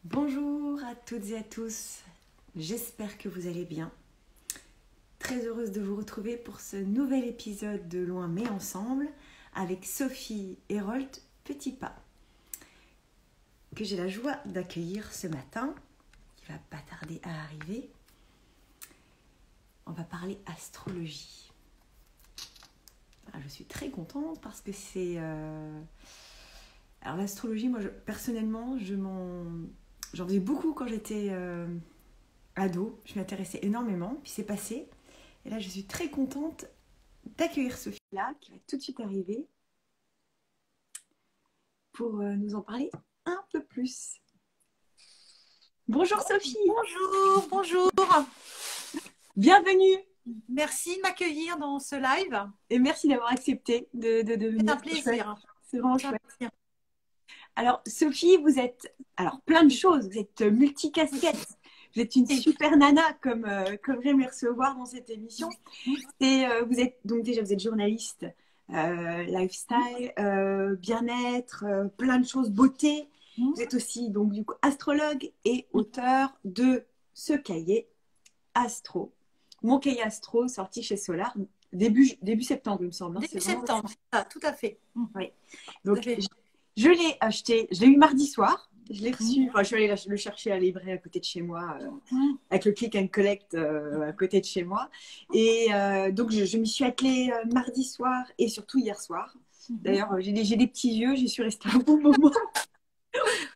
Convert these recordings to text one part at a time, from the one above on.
Bonjour à toutes et à tous, j'espère que vous allez bien. Très heureuse de vous retrouver pour ce nouvel épisode de Loin mais Ensemble avec Sophie Hérold Petit Pas, que j'ai la joie d'accueillir ce matin, qui va pas tarder à arriver. On va parler astrologie. Je suis très contente parce que c'est... Alors l'astrologie, moi personnellement, j'en faisais beaucoup quand j'étais ado. Je m'intéressais énormément, puis c'est passé. Et là, je suis très contente d'accueillir Sophie là, qui va tout de suite arriver pour nous en parler un peu plus. Bonjour Sophie. Bonjour, bonjour. Bienvenue. Merci de m'accueillir dans ce live. Et merci d'avoir accepté de venir. C'est un plaisir. C'est vraiment chouette. Alors Sophie, vous êtes plein de choses. Vous êtes multicasquette. Vous êtes une super nana comme j'aime les recevoir dans cette émission. Et vous êtes journaliste, lifestyle, bien-être, plein de choses, beauté. Vous êtes aussi donc du coup astrologue et auteur de ce cahier Astro. Mon cahier Astro sorti chez Solar début septembre, il me semble. Début septembre, tout à fait. Oui. Donc je l'ai acheté, je l'ai eu mardi soir. Je l'ai reçu, je suis allée le chercher à la librairie à côté de chez moi, avec le click and collect à côté de chez moi. Et donc, je m'y suis attelée mardi soir et surtout hier soir. D'ailleurs, j'ai des petits yeux, j'y suis restée un bon moment.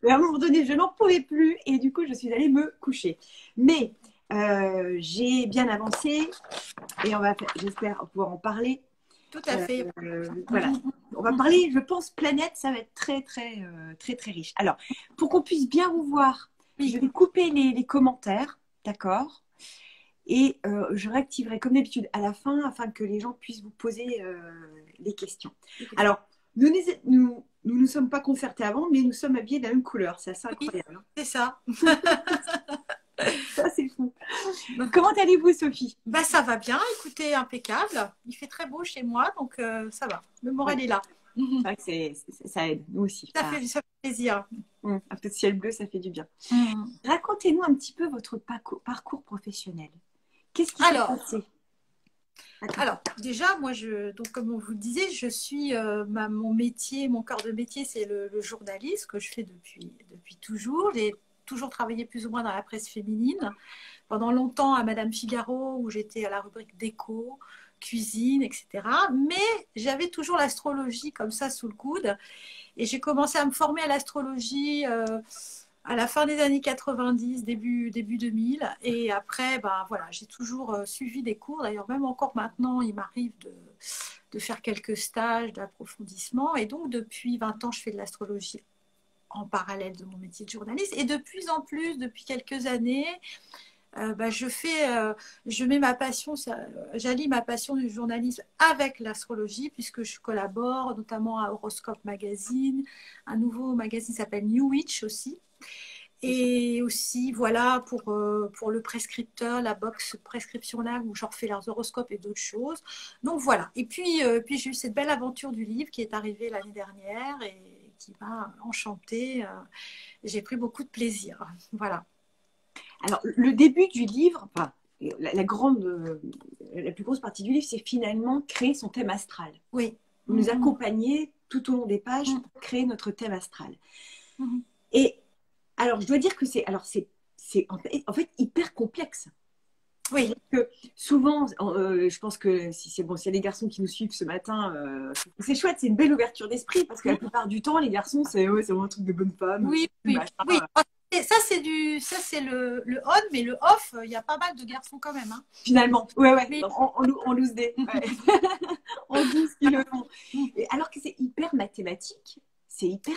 Et à un moment donné, je n'en pouvais plus et du coup, je suis allée me coucher. Mais j'ai bien avancé et j'espère pouvoir en parler. Tout à fait. Voilà. On va parler, je pense, planète, ça va être très, très riche. Alors, pour qu'on puisse bien vous voir, je vais couper les commentaires, d'accord? Et je réactiverai comme d'habitude à la fin afin que les gens puissent vous poser les questions. Alors, nous sommes pas concertés avant, mais nous sommes habillés de la même couleur. C'est assez incroyable. C'est ça. Ça, c'est fou. Comment allez-vous, Sophie? Ça va bien, écoutez, impeccable. Il fait très beau chez moi, donc ça va. Le moral est là. C'est vrai que ça aide, nous aussi. Ça fait plaisir. Un peu de ciel bleu, ça fait du bien. Racontez-nous un petit peu votre parcours professionnel. Qu'est-ce qui s'est passé? Alors, déjà, moi, donc, comme on vous le disait, je suis, mon métier, mon corps de métier, c'est le journalisme que je fais depuis toujours. J'ai toujours travaillé plus ou moins dans la presse féminine. Pendant longtemps à Madame Figaro, où j'étais à la rubrique déco, cuisine, etc. Mais j'avais toujours l'astrologie comme ça sous le coude. Et j'ai commencé à me former à l'astrologie à la fin des années 90, début 2000. Et après, voilà, j'ai toujours suivi des cours. D'ailleurs, même encore maintenant, il m'arrive de faire quelques stages d'approfondissement. Et donc, depuis 20 ans, je fais de l'astrologie en parallèle de mon métier de journaliste. Et de plus en plus, depuis quelques années, je mets ma passion, j'allie ma passion du journalisme avec l'astrologie, puisque je collabore notamment à Horoscope Magazine, un nouveau magazine qui s'appelle New Witch aussi. Et aussi, voilà, pour le prescripteur, la box prescription là, où je refais leurs horoscopes et d'autres choses. Donc voilà. Et puis j'ai eu cette belle aventure du livre qui est arrivée l'année dernière et qui m'a enchantée. J'ai pris beaucoup de plaisir. Voilà. Alors, le début du livre, la plus grosse partie du livre, c'est finalement créer son thème astral. Oui. Vous nous accompagnez tout au long des pages pour créer notre thème astral. Et alors, je dois dire que c'est en fait hyper complexe. Oui. Que souvent, je pense que s'il y a des garçons qui nous suivent ce matin, c'est chouette, c'est une belle ouverture d'esprit parce que la plupart du temps, les garçons, c'est vraiment un truc de bonne femme. Oui. Et ça, c'est le on, mais le off, il y a pas mal de garçons quand même. Hein. Finalement, ouais. Mais... On loose des. Ouais. On loose qui le font. Et alors que c'est hyper mathématique, c'est hyper.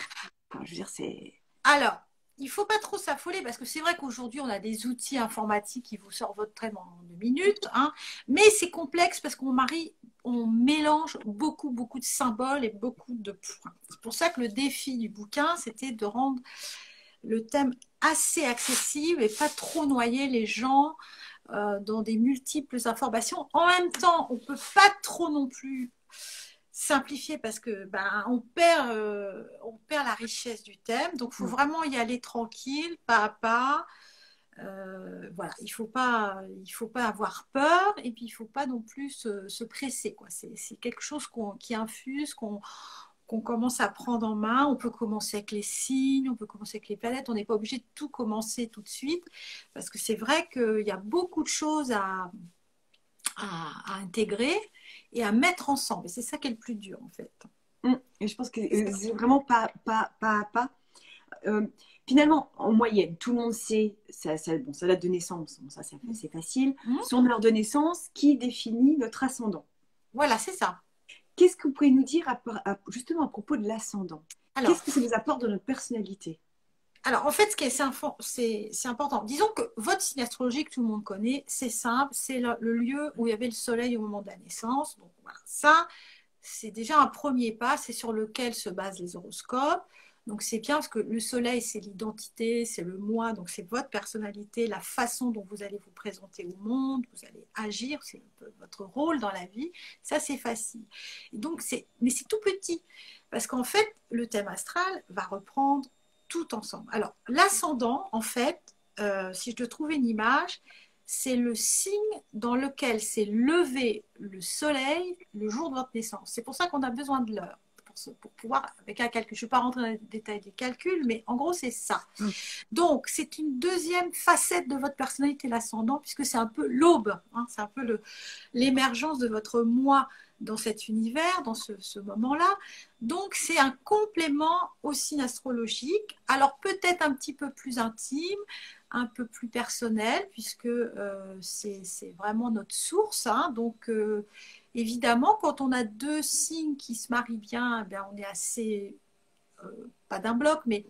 Je veux dire, c'est. Alors, il ne faut pas trop s'affoler parce que c'est vrai qu'aujourd'hui, on a des outils informatiques qui vous sortent votre thème en 2 minutes. Hein, mais c'est complexe parce on mélange beaucoup de symboles et beaucoup de points. C'est pour ça que le défi du bouquin, c'était de rendre le thème assez accessible et pas trop noyer les gens dans des multiples informations. En même temps, on ne peut pas trop non plus simplifier parce que on perd la richesse du thème. Donc, il faut vraiment y aller tranquille, pas à pas. Voilà, il faut pas avoir peur et puis il faut pas non plus se presser, quoi. C'est quelque chose qui infuse, qu'on commence à prendre en main. On peut commencer avec les signes, on peut commencer avec les planètes. On n'est pas obligé de tout commencer tout de suite parce que c'est vrai qu'il y a beaucoup de choses à intégrer et à mettre ensemble. Et c'est ça qui est le plus dur, en fait. Et je pense que c'est vraiment pas à pas. Finalement, en moyenne, tout le monde sait, bon, sa date de naissance, bon, ça c'est facile, son heure de naissance qui définit notre ascendant. Voilà, c'est ça. Qu'est-ce que vous pouvez nous dire justement à propos de l'ascendant? Qu'est-ce que ça nous apporte dans notre personnalité? Alors, en fait, c'est important. Disons que votre signe astrologique, tout le monde connaît, c'est simple, c'est le lieu où il y avait le soleil au moment de la naissance. Donc, voilà, ça, c'est déjà un premier pas, c'est sur lequel se basent les horoscopes. Donc, c'est bien parce que le soleil, c'est l'identité, c'est le moi, donc c'est votre personnalité, la façon dont vous allez vous présenter au monde, vous allez agir, c'est votre rôle dans la vie. Ça, c'est facile. Et donc, mais c'est tout petit parce qu'en fait, le thème astral va reprendre tout ensemble. Alors, l'ascendant, en fait, si je te trouvais une image, c'est le signe dans lequel s'est levé le soleil le jour de votre naissance. C'est pour ça qu'on a besoin de l'heure, pour pouvoir, avec un calcul. Je ne vais pas rentrer dans les détails des calculs, mais en gros, c'est ça. Donc, c'est une deuxième facette de votre personnalité, l'ascendant, puisque c'est un peu l'aube, hein, c'est un peu l'émergence de votre moi dans cet univers, dans ce moment-là. Donc, c'est un complément au signe astrologique, alors peut-être un petit peu plus intime, un peu plus personnel, puisque c'est vraiment notre source. Hein. Donc, évidemment, quand on a deux signes qui se marient bien, eh bien on est assez, pas d'un bloc, mais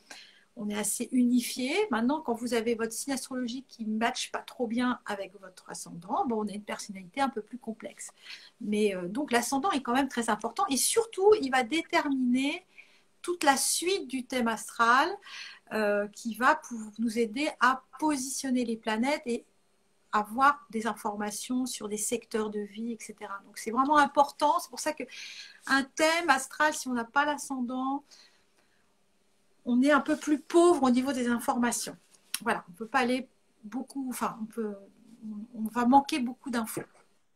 on est assez unifié. Maintenant, quand vous avez votre signe astrologique qui ne matche pas trop bien avec votre ascendant, bon, on a une personnalité un peu plus complexe. Mais donc, l'ascendant est quand même très important et surtout, il va déterminer toute la suite du thème astral qui va nous aider à positionner les planètes et avoir des informations sur des secteurs de vie, etc. Donc, c'est vraiment important. C'est pour ça qu'un thème astral, si on n'a pas l'ascendant, on est un peu plus pauvre au niveau des informations. Voilà, on ne peut pas aller beaucoup, enfin, on va manquer beaucoup d'infos.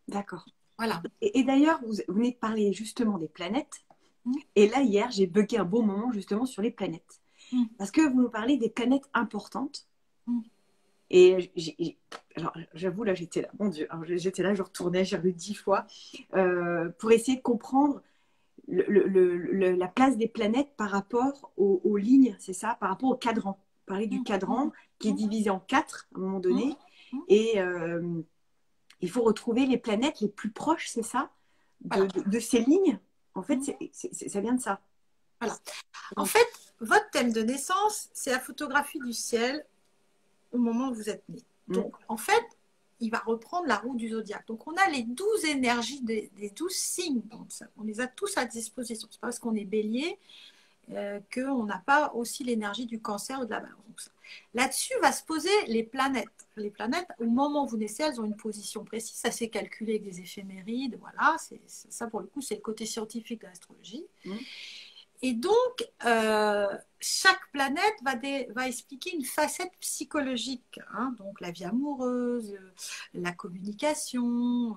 D'accord. Voilà. Et d'ailleurs, vous venez de parler justement des planètes. Et là, hier, j'ai bugué un bon moment justement sur les planètes. Parce que vous nous parlez des planètes importantes. Et alors, j'avoue, là, j'étais là, mon Dieu, j'étais là, je retournais, j'ai lu 10 fois pour essayer de comprendre la place des planètes par rapport aux lignes, c'est ça, par rapport au cadran. Parler du cadran qui est divisé en 4 à un moment donné. Et il faut retrouver les planètes les plus proches, c'est ça, de ces lignes. En fait, ça vient de ça. Voilà. En fait, votre thème de naissance, c'est la photographie du ciel au moment où vous êtes né. Donc, en fait, il va reprendre la roue du zodiaque. Donc, on a les 12 énergies des 12 signes. Donc, on les a tous à disposition. Ce n'est pas parce qu'on est bélier qu'on n'a pas aussi l'énergie du cancer ou de la balance. Là-dessus, va se poser les planètes. Les planètes, au moment où vous naissez, elles ont une position précise. Ça s'est calculé avec des éphémérides. Voilà, ça, pour le coup, c'est le côté scientifique de l'astrologie. Et donc, chaque planète va expliquer une facette psychologique. Hein, donc, la vie amoureuse, la communication,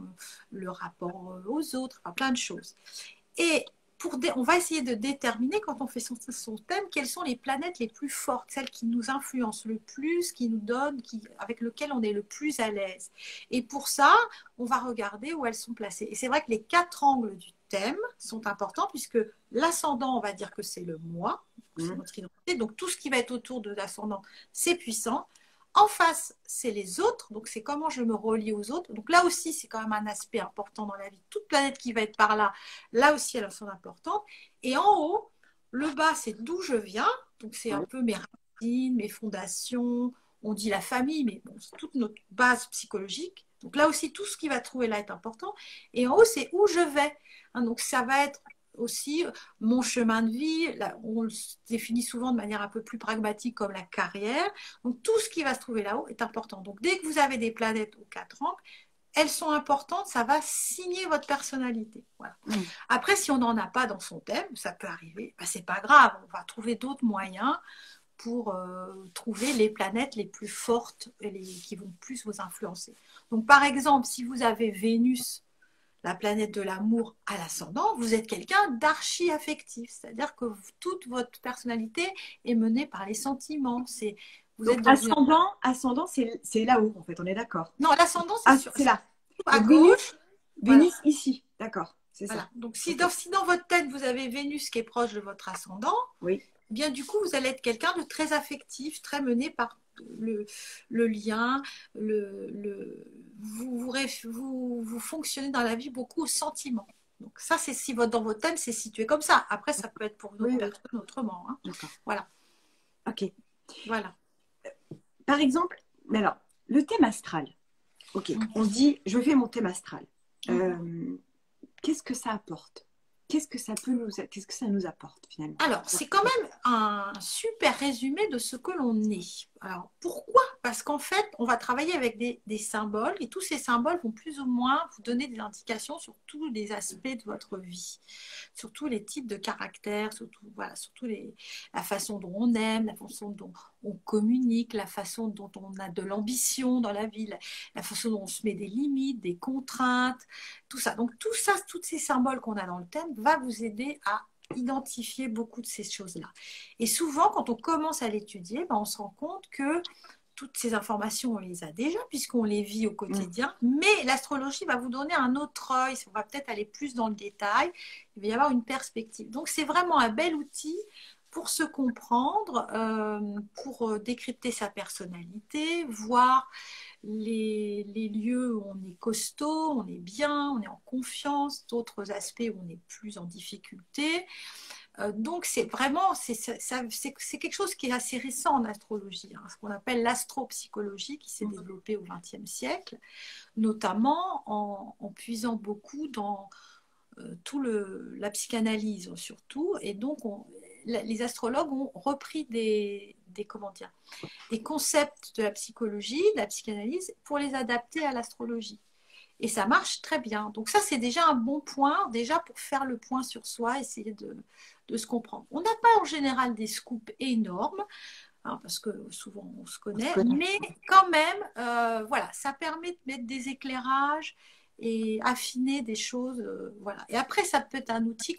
le rapport aux autres, enfin, plein de choses. Et on va essayer de déterminer, quand on fait son thème, quelles sont les planètes les plus fortes, celles qui nous influencent le plus, qui nous donnent, avec lesquelles on est le plus à l'aise. Et pour ça, on va regarder où elles sont placées. Et c'est vrai que les 4 angles du thème sont importants, puisque l'ascendant, on va dire que c'est le moi, c'est notre identité. Donc tout ce qui va être autour de l'ascendant, c'est puissant. En face, c'est les autres, donc c'est comment je me relie aux autres. Donc là aussi, c'est quand même un aspect important dans la vie. Toute planète qui va être par là, là aussi, elles sont importantes. Et en haut, le bas, c'est d'où je viens. Donc c'est un peu mes racines, mes fondations. On dit la famille, mais bon, c'est toute notre base psychologique. Donc là aussi, tout ce qui va trouver là est important. Et en haut, c'est où je vais. Hein, donc ça va être aussi mon chemin de vie. Là, on le définit souvent de manière un peu plus pragmatique comme la carrière. Donc tout ce qui va se trouver là-haut est important. Donc dès que vous avez des planètes aux 4 angles, elles sont importantes, ça va signer votre personnalité. Voilà. Après, si on n'en a pas dans son thème, ça peut arriver, ben, c'est pas grave, on va trouver d'autres moyens pour trouver les planètes les plus fortes et qui vont plus vous influencer. Donc, par exemple, si vous avez Vénus, la planète de l'amour, à l'ascendant, vous êtes quelqu'un d'archi affectif, c'est-à-dire que toute votre personnalité est menée par les sentiments. Vous êtes dans ascendant, c'est là-haut, en fait, on est d'accord. Non, l'ascendant, c'est là. À donc, gauche. Vénus ici, d'accord. C'est voilà. ça. Donc, si dans votre tête, vous avez Vénus qui est proche de votre ascendant, oui. Bien du coup, vous allez être quelqu'un de très affectif, très mené par le lien. Vous fonctionnez dans la vie beaucoup au sentiment. Donc ça, c'est si dans votre thème, c'est situé comme ça. Après, ça peut être pour une autre personne autrement. Hein. Voilà. Ok. Voilà. Par exemple, mais alors, le thème astral. Ok. On dit, je fais mon thème astral. Qu'est-ce que ça apporte? Qu'est-ce que ça nous apporte finalement? Alors, c'est quand même un super résumé de ce que l'on est. Alors, pourquoi? Parce qu'en fait, on va travailler avec des symboles et tous ces symboles vont plus ou moins vous donner des indications sur tous les aspects de votre vie, sur tous les types de caractères, surtout la façon dont on aime, la façon dont on communique, la façon dont on a de l'ambition dans la vie, la façon dont on se met des limites, des contraintes, tout ça. Donc, tout ça, tous ces symboles qu'on a dans le thème va vous aider à identifier beaucoup de ces choses-là. Et souvent, quand on commence à l'étudier, on se rend compte que toutes ces informations, on les a déjà, puisqu'on les vit au quotidien, mais l'astrologie va vous donner un autre œil, on va peut-être aller plus dans le détail, il va y avoir une perspective. Donc, c'est vraiment un bel outil pour se comprendre, pour décrypter sa personnalité, voir les lieux où on est costaud, on est bien, on est en confiance, d'autres aspects où on est plus en difficulté. Donc, c'est vraiment, c'est quelque chose qui est assez récent en astrologie, hein, ce qu'on appelle l'astropsychologie qui s'est développée au XXe siècle, notamment en puisant beaucoup dans la psychanalyse surtout. Et donc, les astrologues ont repris des concepts de la psychologie, de la psychanalyse, pour les adapter à l'astrologie. Et ça marche très bien. Donc ça, c'est déjà un bon point, déjà pour faire le point sur soi, essayer de se comprendre. On n'a pas en général des scoops énormes, hein, parce que souvent on se connaît, mais quand même, voilà, ça permet de mettre des éclairages et affiner des choses. Voilà. Et après, ça peut être un outil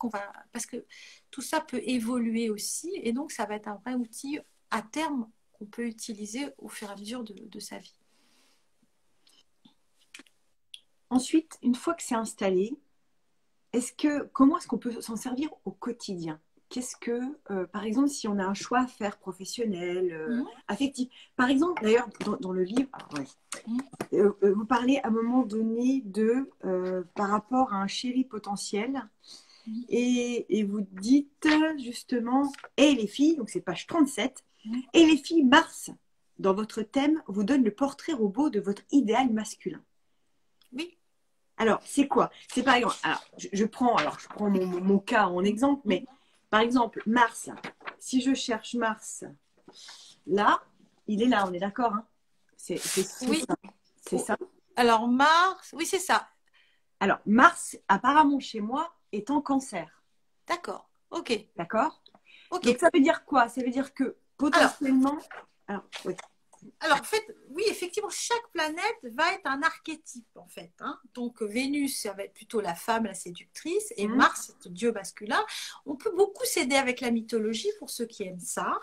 parce que tout ça peut évoluer aussi, et donc ça va être un vrai outil à terme qu'on peut utiliser au fur et à mesure de sa vie. Ensuite, une fois que c'est installé, comment est-ce qu'on peut s'en servir au quotidien? Par exemple, si on a un choix à faire professionnel, affectif. Par exemple, d'ailleurs, dans le livre, vous parlez à un moment donné par rapport à un chéri potentiel, et vous dites justement, et les filles, donc c'est page 37, et les filles, Mars, dans votre thème, vous donne le portrait robot de votre idéal masculin. Oui. Alors, c'est quoi? C'est par exemple, alors, je prends mon cas en exemple, mais par exemple, Mars, si je cherche Mars, là, il est là, on est d'accord, hein? C'est oui. ça. C'est ça. Alors, Mars, oui, c'est ça. Alors, Mars, apparemment, chez moi, est en Cancer. D'accord, ok. D'accord? Okay. Donc, ça veut dire quoi? Ça veut dire que potentiellement... oui. Alors, en fait, oui, effectivement, chaque planète va être un archétype, en fait. Hein. Donc, Vénus, ça va être plutôt la femme, la séductrice, et Mars, c'est le dieu masculin. On peut beaucoup s'aider avec la mythologie pour ceux qui aiment ça.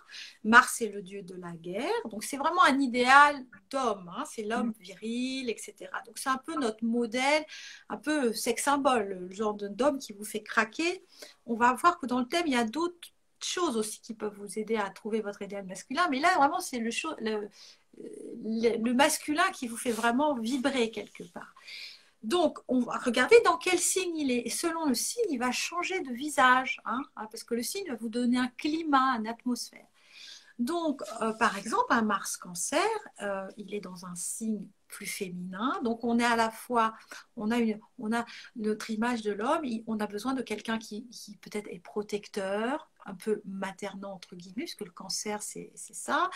Mars est le dieu de la guerre, donc c'est vraiment un idéal d'homme. Hein. C'est l'homme viril, etc. Donc, c'est un peu notre modèle, un peu sex symbole, le genre d'homme qui vous fait craquer. On va voir que dans le thème, il y a d'autres choses aussi qui peuvent vous aider à trouver votre idéal masculin, mais là vraiment c'est le masculin qui vous fait vraiment vibrer quelque part. Donc on va regarder dans quel signe il est, et selon le signe il va changer de visage, hein, parce que le signe va vous donner un climat, une atmosphère. Donc par exemple un Mars Cancer, il est dans un signe plus féminin, donc on est à la fois, on a notre image de l'homme, on a besoin de quelqu'un qui peut-être est protecteur, un peu maternant, entre guillemets, parce que le cancer, c'est ça,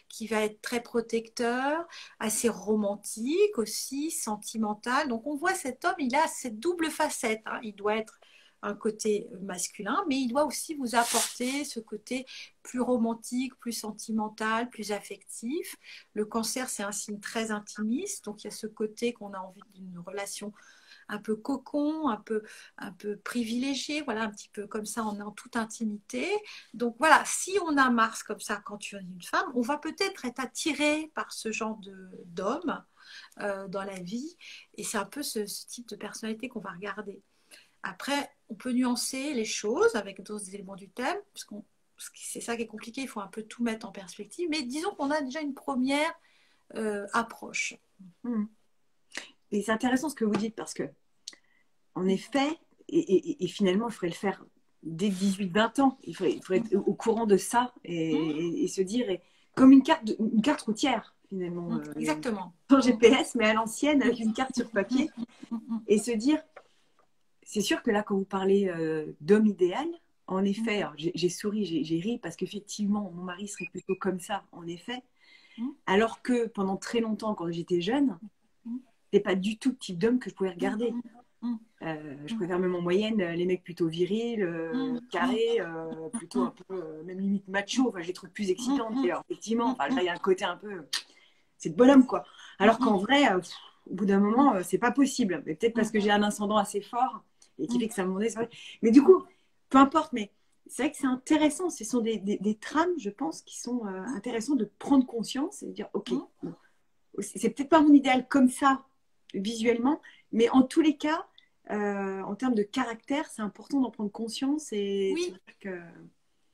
qui va être très protecteur, assez romantique aussi, sentimental. Donc on voit cet homme, il a cette double facette, hein. Il doit être un côté masculin, mais il doit aussi vous apporter ce côté plus romantique, plus sentimental, plus affectif. Le cancer, c'est un signe très intimiste, donc il y a ce côté qu'on a envie d'une relation un peu cocon, un peu privilégié, voilà, un petit peu comme ça, on est en toute intimité. Donc voilà, si on a Mars comme ça quand tu es une femme, on va peut-être être attiré par ce genre d'homme dans la vie, et c'est un peu ce type de personnalité qu'on va regarder. Après, on peut nuancer les choses avec d'autres éléments du thème, parce que c'est ça qui est compliqué, il faut un peu tout mettre en perspective, mais disons qu'on a déjà une première approche. Mmh. Et c'est intéressant ce que vous dites parce que, en effet, et finalement, il faudrait le faire dès 18-20 ans. Il faudrait être au courant de ça et se dire, comme une carte routière, finalement. Exactement. Sans GPS, mais à l'ancienne, avec une carte sur papier. Et se dire, c'est sûr que là, quand vous parlez d'homme idéal, en effet, j'ai souri, j'ai ri, parce qu'effectivement, mon mari serait plutôt comme ça, en effet. Alors que pendant très longtemps, quand j'étais jeune, c'est pas du tout le type d'homme que je pouvais regarder. Je préfère même en moyenne les mecs plutôt virils, carrés, plutôt un peu, même limite macho. Enfin, je les trouve plus excitants. Alors, effectivement, enfin, là, il y a un côté un peu, c'est le bonhomme, quoi. Alors qu'en vrai, au bout d'un moment, c'est pas possible. Mais peut-être parce que j'ai un ascendant assez fort et qui fait que ça me demandait. Mais du coup, peu importe. Mais c'est vrai que c'est intéressant. Ce sont des trames, je pense, qui sont intéressants de prendre conscience et de dire, ok, bon, c'est peut-être pas mon idéal comme ça visuellement, mais en tous les cas, en termes de caractère, c'est important d'en prendre conscience et Oui. que...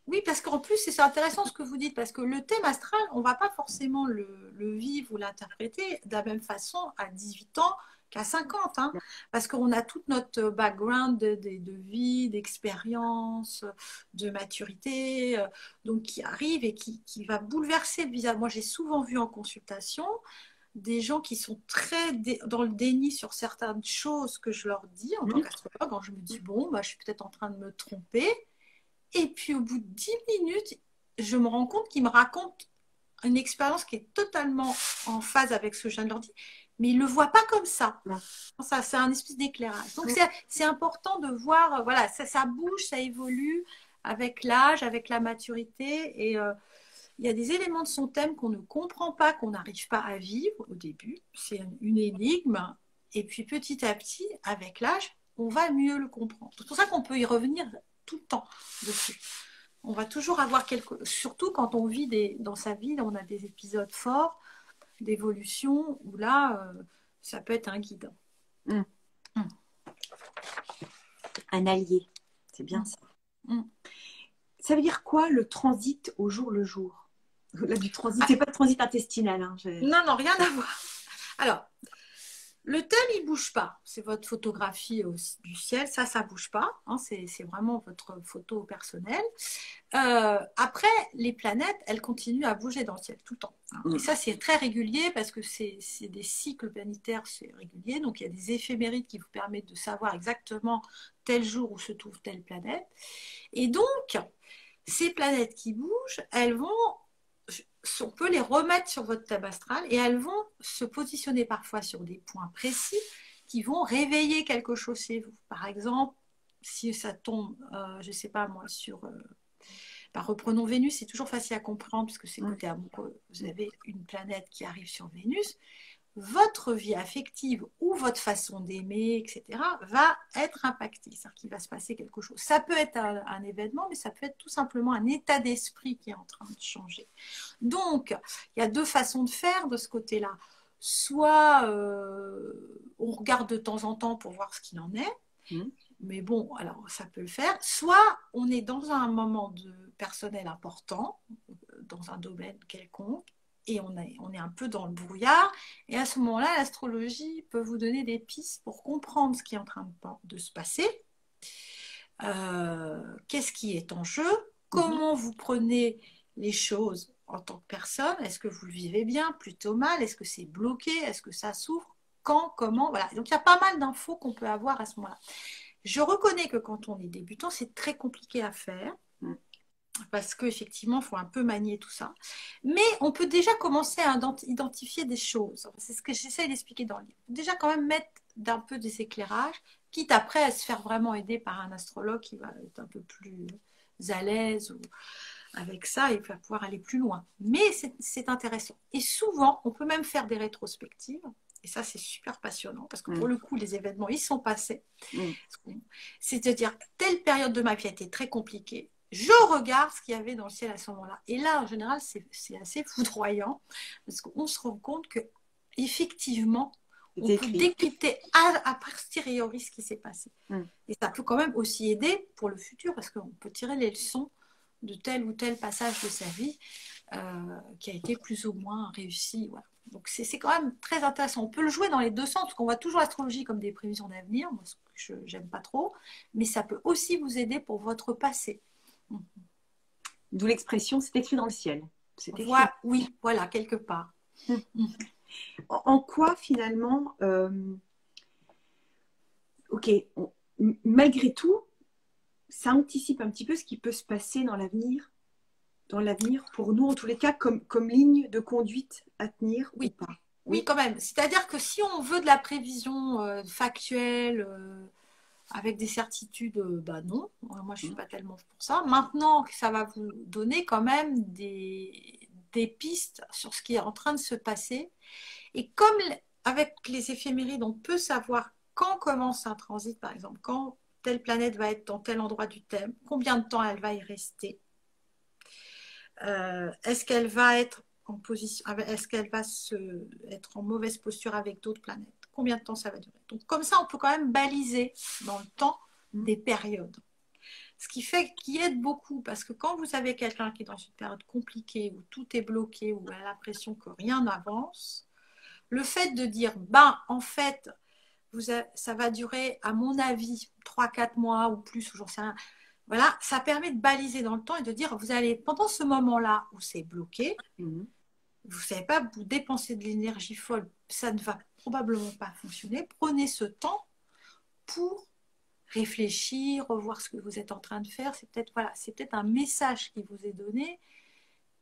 Oui, parce qu'en plus, c'est intéressant ce que vous dites, parce que le thème astral, on ne va pas forcément le vivre ou l'interpréter de la même façon à 18 ans qu'à 50, hein, parce qu'on a toute notre background de vie, d'expérience, de maturité, donc qui arrive et qui va bouleverser le visage. Moi, j'ai souvent vu en consultation des gens qui sont très dans le déni sur certaines choses que je leur dis en tant qu'astrologue, quand je me dis, bon, bah, je suis peut-être en train de me tromper. Et puis au bout de 10 minutes, je me rends compte qu'ils me racontent une expérience qui est totalement en phase avec ce que je viens de leur dire, mais ils ne le voient pas comme ça. Ça, c'est un espèce d'éclairage. Donc c'est important de voir, voilà, ça bouge, ça évolue avec l'âge, avec la maturité. Et il y a des éléments de son thème qu'on ne comprend pas, qu'on n'arrive pas à vivre au début. C'est une énigme. Et puis petit à petit, avec l'âge, on va mieux le comprendre. C'est pour ça qu'on peut y revenir tout le temps dessus. On va toujours avoir surtout quand on vit dans sa vie, on a des épisodes forts d'évolution où là, ça peut être un guide. Un allié, c'est bien ça. Ça veut dire quoi le transit au jour le jour? Là, du transit, c'est pas le transit intestinal. Hein, non, rien à voir. Alors, le thème, il ne bouge pas. C'est votre photographie du ciel. Ça ne bouge pas. Hein, c'est vraiment votre photo personnelle. Après, les planètes, elles continuent à bouger dans le ciel tout le temps. Hein. Et ça, c'est très régulier parce que c'est des cycles planétaires, c'est régulier. Donc, il y a des éphémérides qui vous permettent de savoir exactement tel jour où se trouve telle planète. Et donc, ces planètes qui bougent, on peut les remettre sur votre thème astral et elles vont se positionner parfois sur des points précis qui vont réveiller quelque chose chez vous. Par exemple, si ça tombe, je ne sais pas moi, reprenons Vénus, c'est toujours facile à comprendre parce que c'est côté amoureux. Vous avez une planète qui arrive sur Vénus. Votre vie affective ou votre façon d'aimer, etc., va être impactée. C'est-à-dire qu'il va se passer quelque chose. Ça peut être un événement, mais ça peut être tout simplement un état d'esprit qui est en train de changer. Donc, il y a deux façons de faire de ce côté-là. Soit on regarde de temps en temps pour voir ce qu'il en est, mais bon, alors ça peut le faire. Soit on est dans un moment personnel important, dans un domaine quelconque, et on est un peu dans le brouillard. Et à ce moment-là, l'astrologie peut vous donner des pistes pour comprendre ce qui est en train de se passer. Qu'est-ce qui est en jeu? Comment vous prenez les choses en tant que personne? Est-ce que vous le vivez bien, plutôt mal? Est-ce que c'est bloqué? Est-ce que ça souffre? Quand? Comment? Voilà. Donc, il y a pas mal d'infos qu'on peut avoir à ce moment-là. Je reconnais que quand on est débutant, c'est très compliqué à faire. parce qu'effectivement, il faut un peu manier tout ça. Mais on peut déjà commencer à identifier des choses. C'est ce que j'essaie d'expliquer dans le livre. Déjà, quand même, mettre d'un peu des éclairages, quitte après à se faire vraiment aider par un astrologue qui va être un peu plus à l'aise ou avec ça, il va pouvoir aller plus loin. Mais c'est intéressant. Et souvent, on peut même faire des rétrospectives. Et ça, c'est super passionnant parce que pour le coup, les événements, ils sont passés. C'est-à-dire, telle période de ma vie a été très compliquée. Je regarde ce qu'il y avait dans le ciel à ce moment-là. Et là, en général, c'est assez foudroyant parce qu'on se rend compte que effectivement, on peut décrypter a posteriori ce qui s'est passé. Et ça peut quand même aussi aider pour le futur parce qu'on peut tirer les leçons de tel ou tel passage de sa vie qui a été plus ou moins réussi. Voilà. Donc c'est quand même très intéressant. On peut le jouer dans les deux sens, parce qu'on voit toujours l'astrologie comme des prévisions d'avenir, moi ce que je n'aime pas trop, mais ça peut aussi vous aider pour votre passé. D'où l'expression, c'est écrit dans le ciel. Oui, voilà, quelque part. En quoi finalement, malgré tout, ça anticipe un petit peu ce qui peut se passer dans l'avenir pour nous, en tous les cas, comme ligne de conduite à tenir ou pas? Oui, quand même. C'est-à-dire que si on veut de la prévision factuelle, avec des certitudes, non. Moi, je ne suis pas tellement pour ça. Maintenant, ça va vous donner quand même des pistes sur ce qui est en train de se passer. Et comme avec les éphémérides, on peut savoir quand commence un transit, par exemple, quand telle planète va être dans tel endroit du thème, combien de temps elle va y rester. Est-ce qu'elle va être en position, est-ce qu'elle va être en mauvaise posture avec d'autres planètes? Combien de temps ça va durer? Donc comme ça, on peut quand même baliser dans le temps des périodes. Ce qui fait qu'il aide beaucoup, parce que quand vous avez quelqu'un qui est dans une période compliquée, où tout est bloqué, où elle a l'impression que rien n'avance, le fait de dire, en fait, ça va durer, à mon avis, 3-4 mois ou plus, ou j'en sais rien. Voilà, ça permet de baliser dans le temps et de dire, vous allez, pendant ce moment-là où c'est bloqué, vous ne savez pas, vous dépensez de l'énergie folle, ça ne va probablement pas fonctionner. Prenez ce temps pour réfléchir, revoir ce que vous êtes en train de faire. C'est peut-être un message qui vous est donné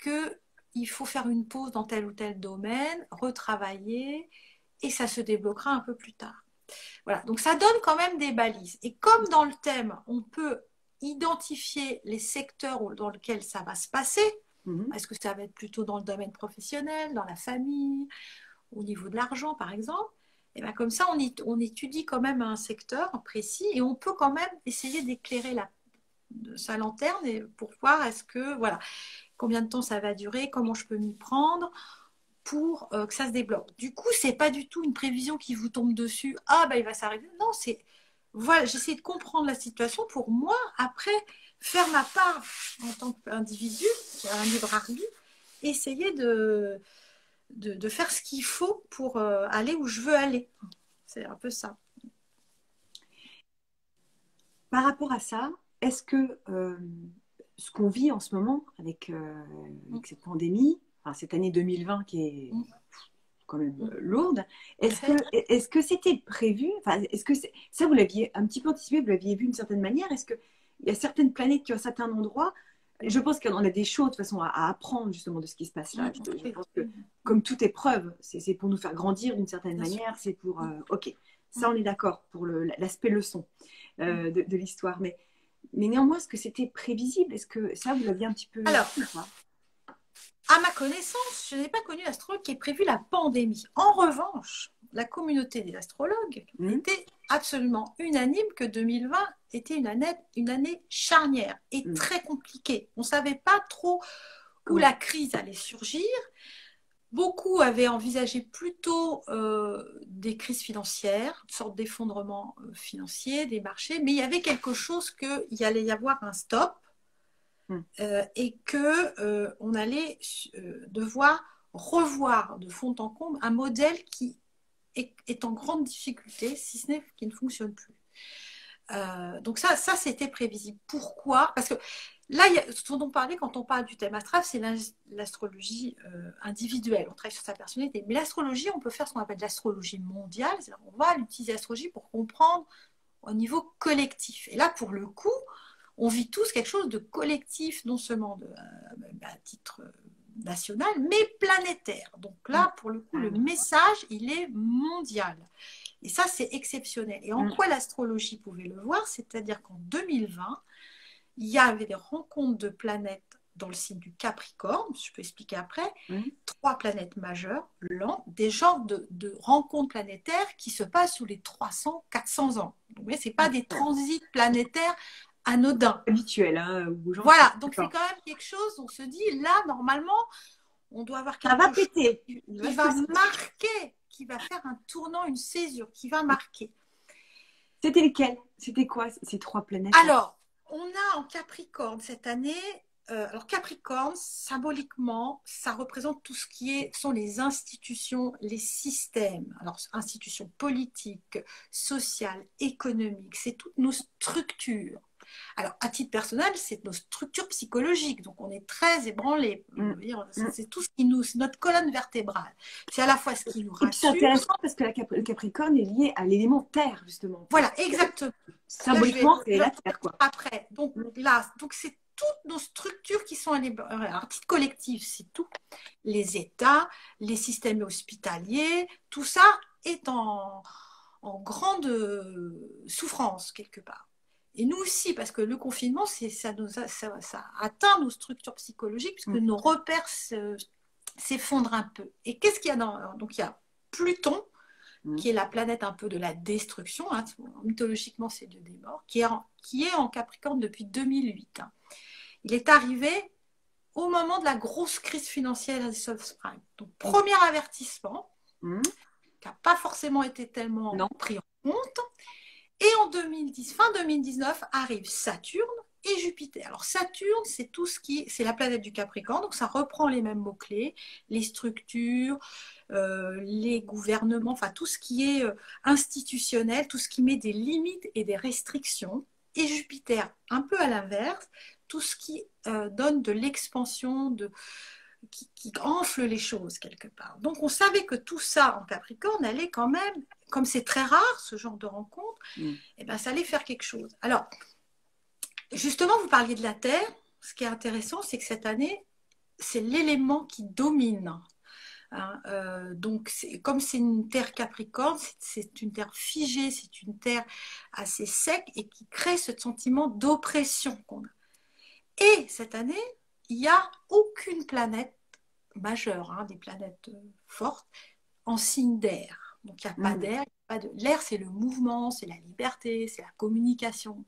qu'il faut faire une pause dans tel ou tel domaine, retravailler, et ça se débloquera un peu plus tard. Voilà, donc ça donne quand même des balises. Et comme dans le thème, on peut identifier les secteurs dans lesquels ça va se passer. Est-ce que ça va être plutôt dans le domaine professionnel, dans la famille, au niveau de l'argent, par exemple? Et bien comme ça, on étudie quand même un secteur précis et on peut quand même essayer d'éclairer sa lanterne pour voir combien de temps ça va durer, comment je peux m'y prendre pour que ça se débloque. Du coup, c'est pas du tout une prévision qui vous tombe dessus. Il va s'arrêter. Non, j'essaie de comprendre la situation pour moi, après, faire ma part en tant qu'individu, qui a un libre arbitre, essayer de faire ce qu'il faut pour aller où je veux aller. C'est un peu ça. Par rapport à ça, est-ce que ce qu'on vit en ce moment avec cette pandémie, cette année 2020 qui est quand même lourde, est-ce que c'était prévu? Est-ce que ça, vous l'aviez un petit peu anticipé, vous l'aviez vu d'une certaine manière? Est-ce qu'il y a certaines planètes qui ont un certain endroit? Je pense qu'on a des choses de toute façon à apprendre justement de ce qui se passe là. Je pense que comme toute épreuve, c'est pour nous faire grandir d'une certaine manière, c'est pour... ok, ça on est d'accord pour l'aspect leçon de l'histoire. Mais néanmoins, est-ce que c'était prévisible? Est-ce que ça, vous l'aviez un petit peu... Alors, à ma connaissance, je n'ai pas connu l'astrologue qui ait prévu la pandémie. En revanche, la communauté des astrologues était absolument unanime que 2020 était une année charnière et très compliquée. On ne savait pas trop où la crise allait surgir. Beaucoup avaient envisagé plutôt des crises financières, une sorte d'effondrement financier des marchés, mais il y avait quelque chose qu'il allait y avoir un stop. Et qu'on allait devoir revoir de fond en comble un modèle qui est en grande difficulté, si ce n'est qu'il ne fonctionne plus. Donc ça c'était prévisible. Pourquoi? Parce que là, ce dont on parlait quand on parle du thème astral, c'est l'astrologie individuelle. On travaille sur sa personnalité. Mais l'astrologie, on peut faire ce qu'on appelle l'astrologie mondiale. On va utiliser l'astrologie pour comprendre au niveau collectif. Et là, pour le coup, on vit tous quelque chose de collectif, non seulement à titre national, mais planétaire. Donc là, pour le coup, le message, il est mondial. Et ça, c'est exceptionnel. Et en quoi l'astrologie pouvait le voir? C'est-à-dire qu'en 2020, il y avait des rencontres de planètes dans le signe du Capricorne, je peux expliquer après, 3 planètes majeures, l'an, des genres de rencontres planétaires qui se passent sous les 300, 400 ans. Donc, ce n'est pas des transits planétaires anodins. Habituel, hein, voilà, donc c'est quand même quelque chose, on se dit, là, normalement, on doit avoir quelque chose péter. qui va marquer, qui va faire un tournant, une césure, qui va marquer. C'était lequel? C'était quoi ces 3 planètes? Alors, on a en Capricorne cette année, alors Capricorne, symboliquement, ça représente tout ce qui sont les institutions, les systèmes. Alors, institutions politiques, sociales, économiques, c'est toutes nos structures. Alors, à titre personnel, c'est nos structures psychologiques. Donc, on est très ébranlés. C'est tout ce qui nous, c'est notre colonne vertébrale. C'est à la fois ce qui nous rassure. C'est intéressant parce que le Capricorne est lié à l'élément terre, justement. Voilà, exactement. Symboliquement, c'est la terre, quoi. Après, donc là, c'est toutes nos structures qui sont à titre collectif, c'est tout. Les États, les systèmes hospitaliers, tout ça est en grande souffrance quelque part. Et nous aussi, parce que le confinement, ça atteint nos structures psychologiques, puisque nos repères s'effondrent un peu. Et qu'est-ce qu'il y a donc il y a Pluton, qui est la planète un peu de la destruction, hein, mythologiquement c'est Dieu des morts, qui est en Capricorne depuis 2008. Hein. Il est arrivé au moment de la grosse crise financière des subprimes. Donc, premier avertissement, qui n'a pas forcément été tellement pris en compte. Et en fin 2019, arrive Saturne et Jupiter. Alors Saturne, c'est c'est la planète du Capricorne, donc ça reprend les mêmes mots-clés, les structures, les gouvernements, enfin tout ce qui est institutionnel, tout ce qui met des limites et des restrictions. Et Jupiter, un peu à l'inverse, tout ce qui donne de l'expansion, qui enfle les choses quelque part. Donc on savait que tout ça en Capricorne allait quand même, comme c'est très rare ce genre de rencontre, et ben, ça allait faire quelque chose. Alors, justement, vous parliez de la Terre. Ce qui est intéressant, c'est que cette année, c'est l'élément qui domine. Hein, donc, comme c'est une terre Capricorne, c'est une terre figée, c'est une terre assez sec et qui crée ce sentiment d'oppression qu'on a. Et cette année, il n'y a aucune planète majeure, hein, des planètes fortes, en signe d'air. Donc, il n'y a pas d'air. L'air, c'est le mouvement, c'est la liberté, c'est la communication.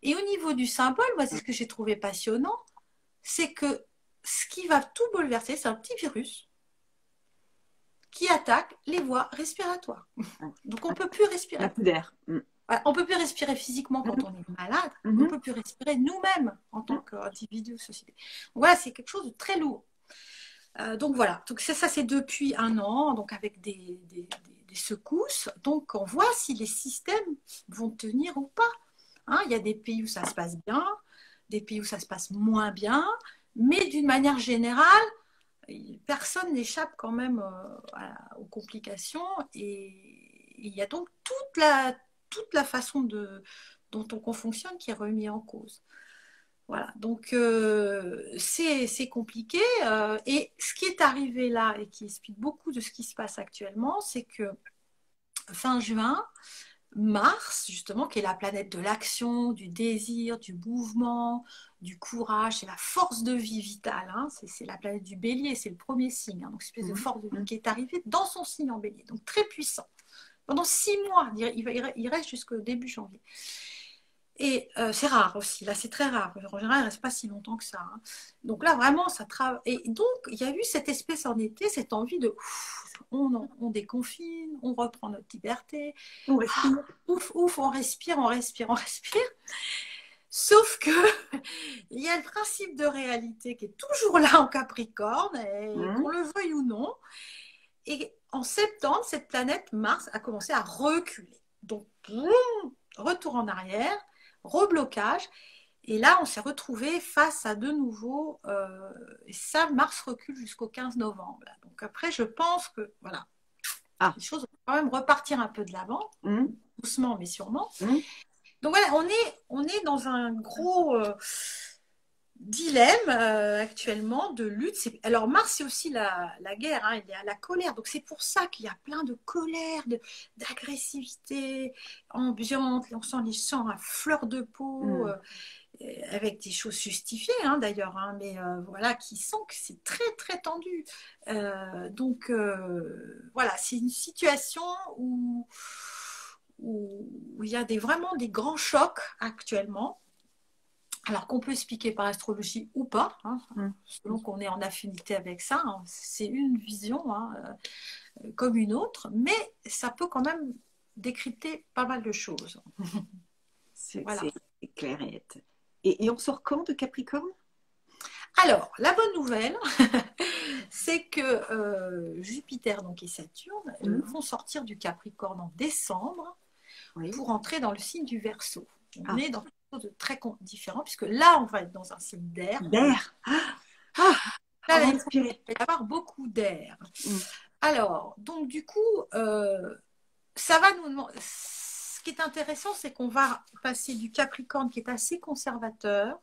Et au niveau du symbole, moi, c'est ce que j'ai trouvé passionnant, c'est que ce qui va tout bouleverser, c'est un petit virus qui attaque les voies respiratoires. Donc, on ne peut plus respirer. La peu d'air. On ne peut plus respirer physiquement quand on est malade. On ne peut plus respirer nous-mêmes en tant qu'individu, société. Donc, voilà, c'est quelque chose de très lourd. Donc, voilà. Donc, ça c'est depuis 1 an, donc avec des secousses. Donc, on voit si les systèmes vont tenir ou pas. Hein, il y a des pays où ça se passe bien, des pays où ça se passe moins bien, mais d'une manière générale, personne n'échappe quand même aux complications et il y a donc toute la façon dont on fonctionne qui est remise en cause. Voilà, donc c'est compliqué et ce qui est arrivé là et qui explique beaucoup de ce qui se passe actuellement, c'est que fin juin, Mars, justement, qui est la planète de l'action, du désir, du mouvement, du courage, c'est la force de vie vitale. Hein, c'est la planète du bélier, c'est le premier signe. Hein, donc, une espèce de force de vie qui est arrivée dans son signe en bélier. Donc, très puissant. Pendant 6 mois, il reste jusqu'au début janvier. Et c'est rare aussi. Là, c'est très rare. En général, il ne reste pas si longtemps que ça. Hein. Donc là, vraiment, ça travaille. Et donc, il y a eu cette espèce en été, cette envie de... On déconfine, on reprend notre liberté. On respire. Ouf, on respire. Sauf que il y a le principe de réalité qui est toujours là en Capricorne, et qu'on le veuille ou non. Et en septembre, cette planète Mars a commencé à reculer. Donc, retour en arrière, reblocage. Et là, on s'est retrouvé face à de nouveau, et ça, Mars recule jusqu'au 15 novembre. Là. Donc après, je pense que, voilà, les choses vont quand même repartir un peu de l'avant, doucement mais sûrement. Donc voilà, on est dans un gros dilemme actuellement de lutte. Alors Mars, c'est aussi la guerre, hein, il y a la colère. Donc c'est pour ça qu'il y a plein de colère, d'agressivité ambiante. On sent les champs à fleur de peau, avec des choses justifiées hein, d'ailleurs, hein, mais voilà, qui sent que c'est très très tendu. Donc voilà, c'est une situation où il y a vraiment des grands chocs actuellement. Alors qu'on peut expliquer par astrologie ou pas, hein, selon qu'on est en affinité avec ça, hein, c'est une vision hein, comme une autre, mais ça peut quand même décrypter pas mal de choses. Voilà. C'est clair et net. Et on sort quand de Capricorne? Alors, la bonne nouvelle, c'est que Jupiter donc, et Saturne vont sortir du Capricorne en décembre pour entrer dans le signe du Verseau. On est dans quelque chose de très différent, puisque là, on va être dans un signe d'air. D'air. Là, il va y avoir beaucoup d'air. Alors, donc du coup, ça va nous demander... Ce qui est intéressant, c'est qu'on va passer du Capricorne, qui est assez conservateur,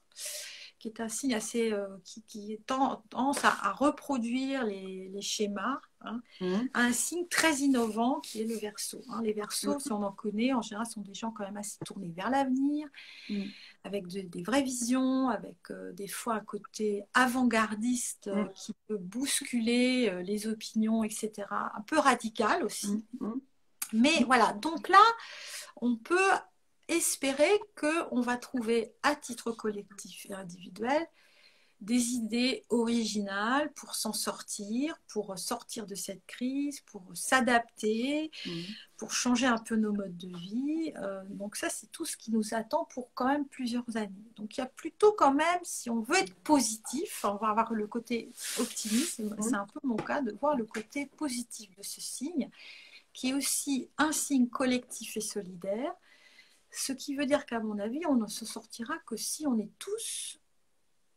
qui est un signe assez... qui tendance à reproduire les schémas, hein, à un signe très innovant, qui est le Verseau. Hein. Les Verseaux, si on en connaît, en général, sont des gens quand même assez tournés vers l'avenir, avec des vraies visions, avec des fois un côté avant-gardiste qui peut bousculer les opinions, etc. Un peu radical aussi. Mais voilà, donc là, on peut espérer qu'on va trouver à titre collectif et individuel des idées originales pour s'en sortir, pour sortir de cette crise, pour s'adapter, pour changer un peu nos modes de vie. Donc ça, c'est tout ce qui nous attend pour quand même plusieurs années. Donc il y a plutôt quand même, si on veut être positif, on va avoir le côté optimiste, c'est un peu mon cas, de voir le côté positif de ce signe, qui est aussi un signe collectif et solidaire, ce qui veut dire qu'à mon avis, on ne se sortira que si on est tous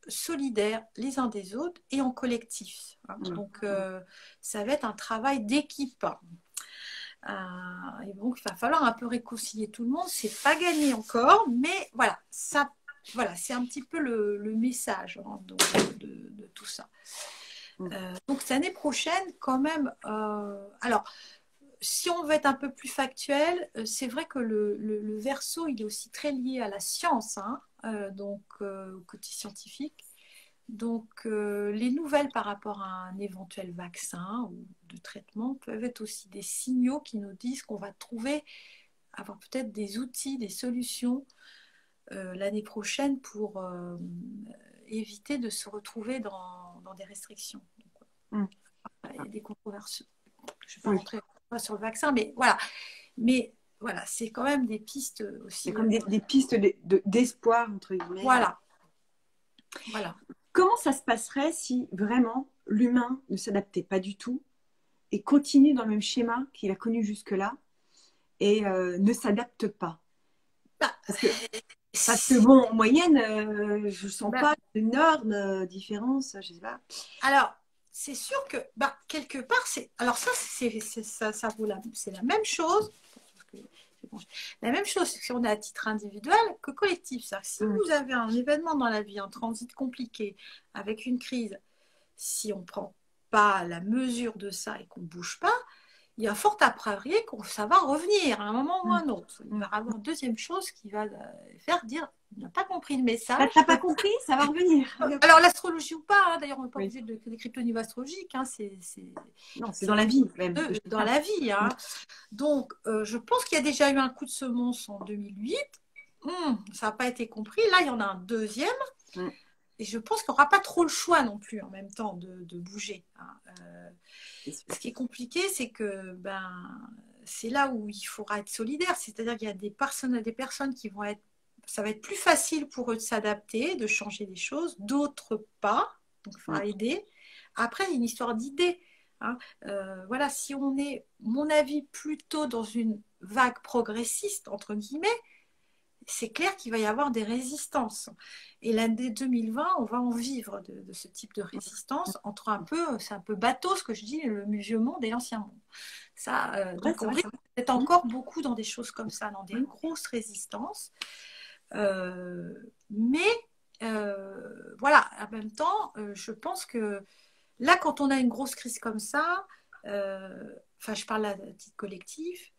solidaires les uns des autres et en collectif. Donc, ça va être un travail d'équipe. Et donc, il va falloir un peu réconcilier tout le monde. C'est pas gagné encore, mais voilà, c'est un petit peu le message hein, de tout ça. Donc, cette année prochaine, quand même, alors, si on veut être un peu plus factuel, c'est vrai que le Verseau, il est aussi très lié à la science, hein, donc au côté scientifique. Donc, les nouvelles par rapport à un éventuel vaccin ou de traitement peuvent être aussi des signaux qui nous disent qu'on va avoir peut-être des outils, des solutions l'année prochaine pour éviter de se retrouver dans des restrictions. Donc, il y a des controverses. Je ne vais pas rentrer sur le vaccin, mais voilà. Mais voilà, c'est quand même des pistes aussi. C'est comme des pistes d'espoir, entre guillemets. Voilà. Comment ça se passerait si vraiment l'humain ne s'adaptait pas du tout et continue dans le même schéma qu'il a connu jusque-là et ne s'adapte pas? Parce que bon, en moyenne, je ne sens pas une énorme différence, je sais pas. Alors, c'est sûr que quelque part, alors ça, ça vaut c'est la même chose. La même chose si on est à titre individuel que collectif. Si vous avez un événement dans la vie, un transit compliqué, avec une crise, si on ne prend pas la mesure de ça et qu'on ne bouge pas, il y a fort à parier que ça va revenir à un moment ou à un autre. Il va y avoir une deuxième chose qui va faire dire « il n'a pas compris le message ». Tu n'as pas compris, ça va revenir. Alors l'astrologie ou pas, hein, d'ailleurs on n'est pas obligé de décrypter au niveau astrologique. Hein, non, c'est dans la vie même. Dans la vie. Hein. Donc je pense qu'il y a déjà eu un coup de semonce en 2008. Ça n'a pas été compris. Là, il y en a un deuxième. Et je pense qu'il n'y aura pas trop le choix non plus en même temps de bouger. Hein. Ce qui est compliqué, c'est que c'est là où il faudra être solidaire. C'est-à-dire qu'il y a des personnes qui vont être... Ça va être plus facile pour eux de s'adapter, de changer des choses. D'autres pas. Donc, il faudra aider. Après, il y a une histoire d'idées. Hein. Voilà, si on est, mon avis, plutôt dans une vague progressiste, entre guillemets, c'est clair qu'il va y avoir des résistances. Et l'année 2020, on va en vivre de ce type de résistance entre un peu, c'est un peu bateau ce que je dis, le vieux monde et l'ancien monde. Ça, donc on risque d'être encore beaucoup dans des choses comme ça, dans des grosses résistances. Mais voilà, en même temps, je pense que là, quand on a une grosse crise comme ça, enfin, je parle à titre collectif,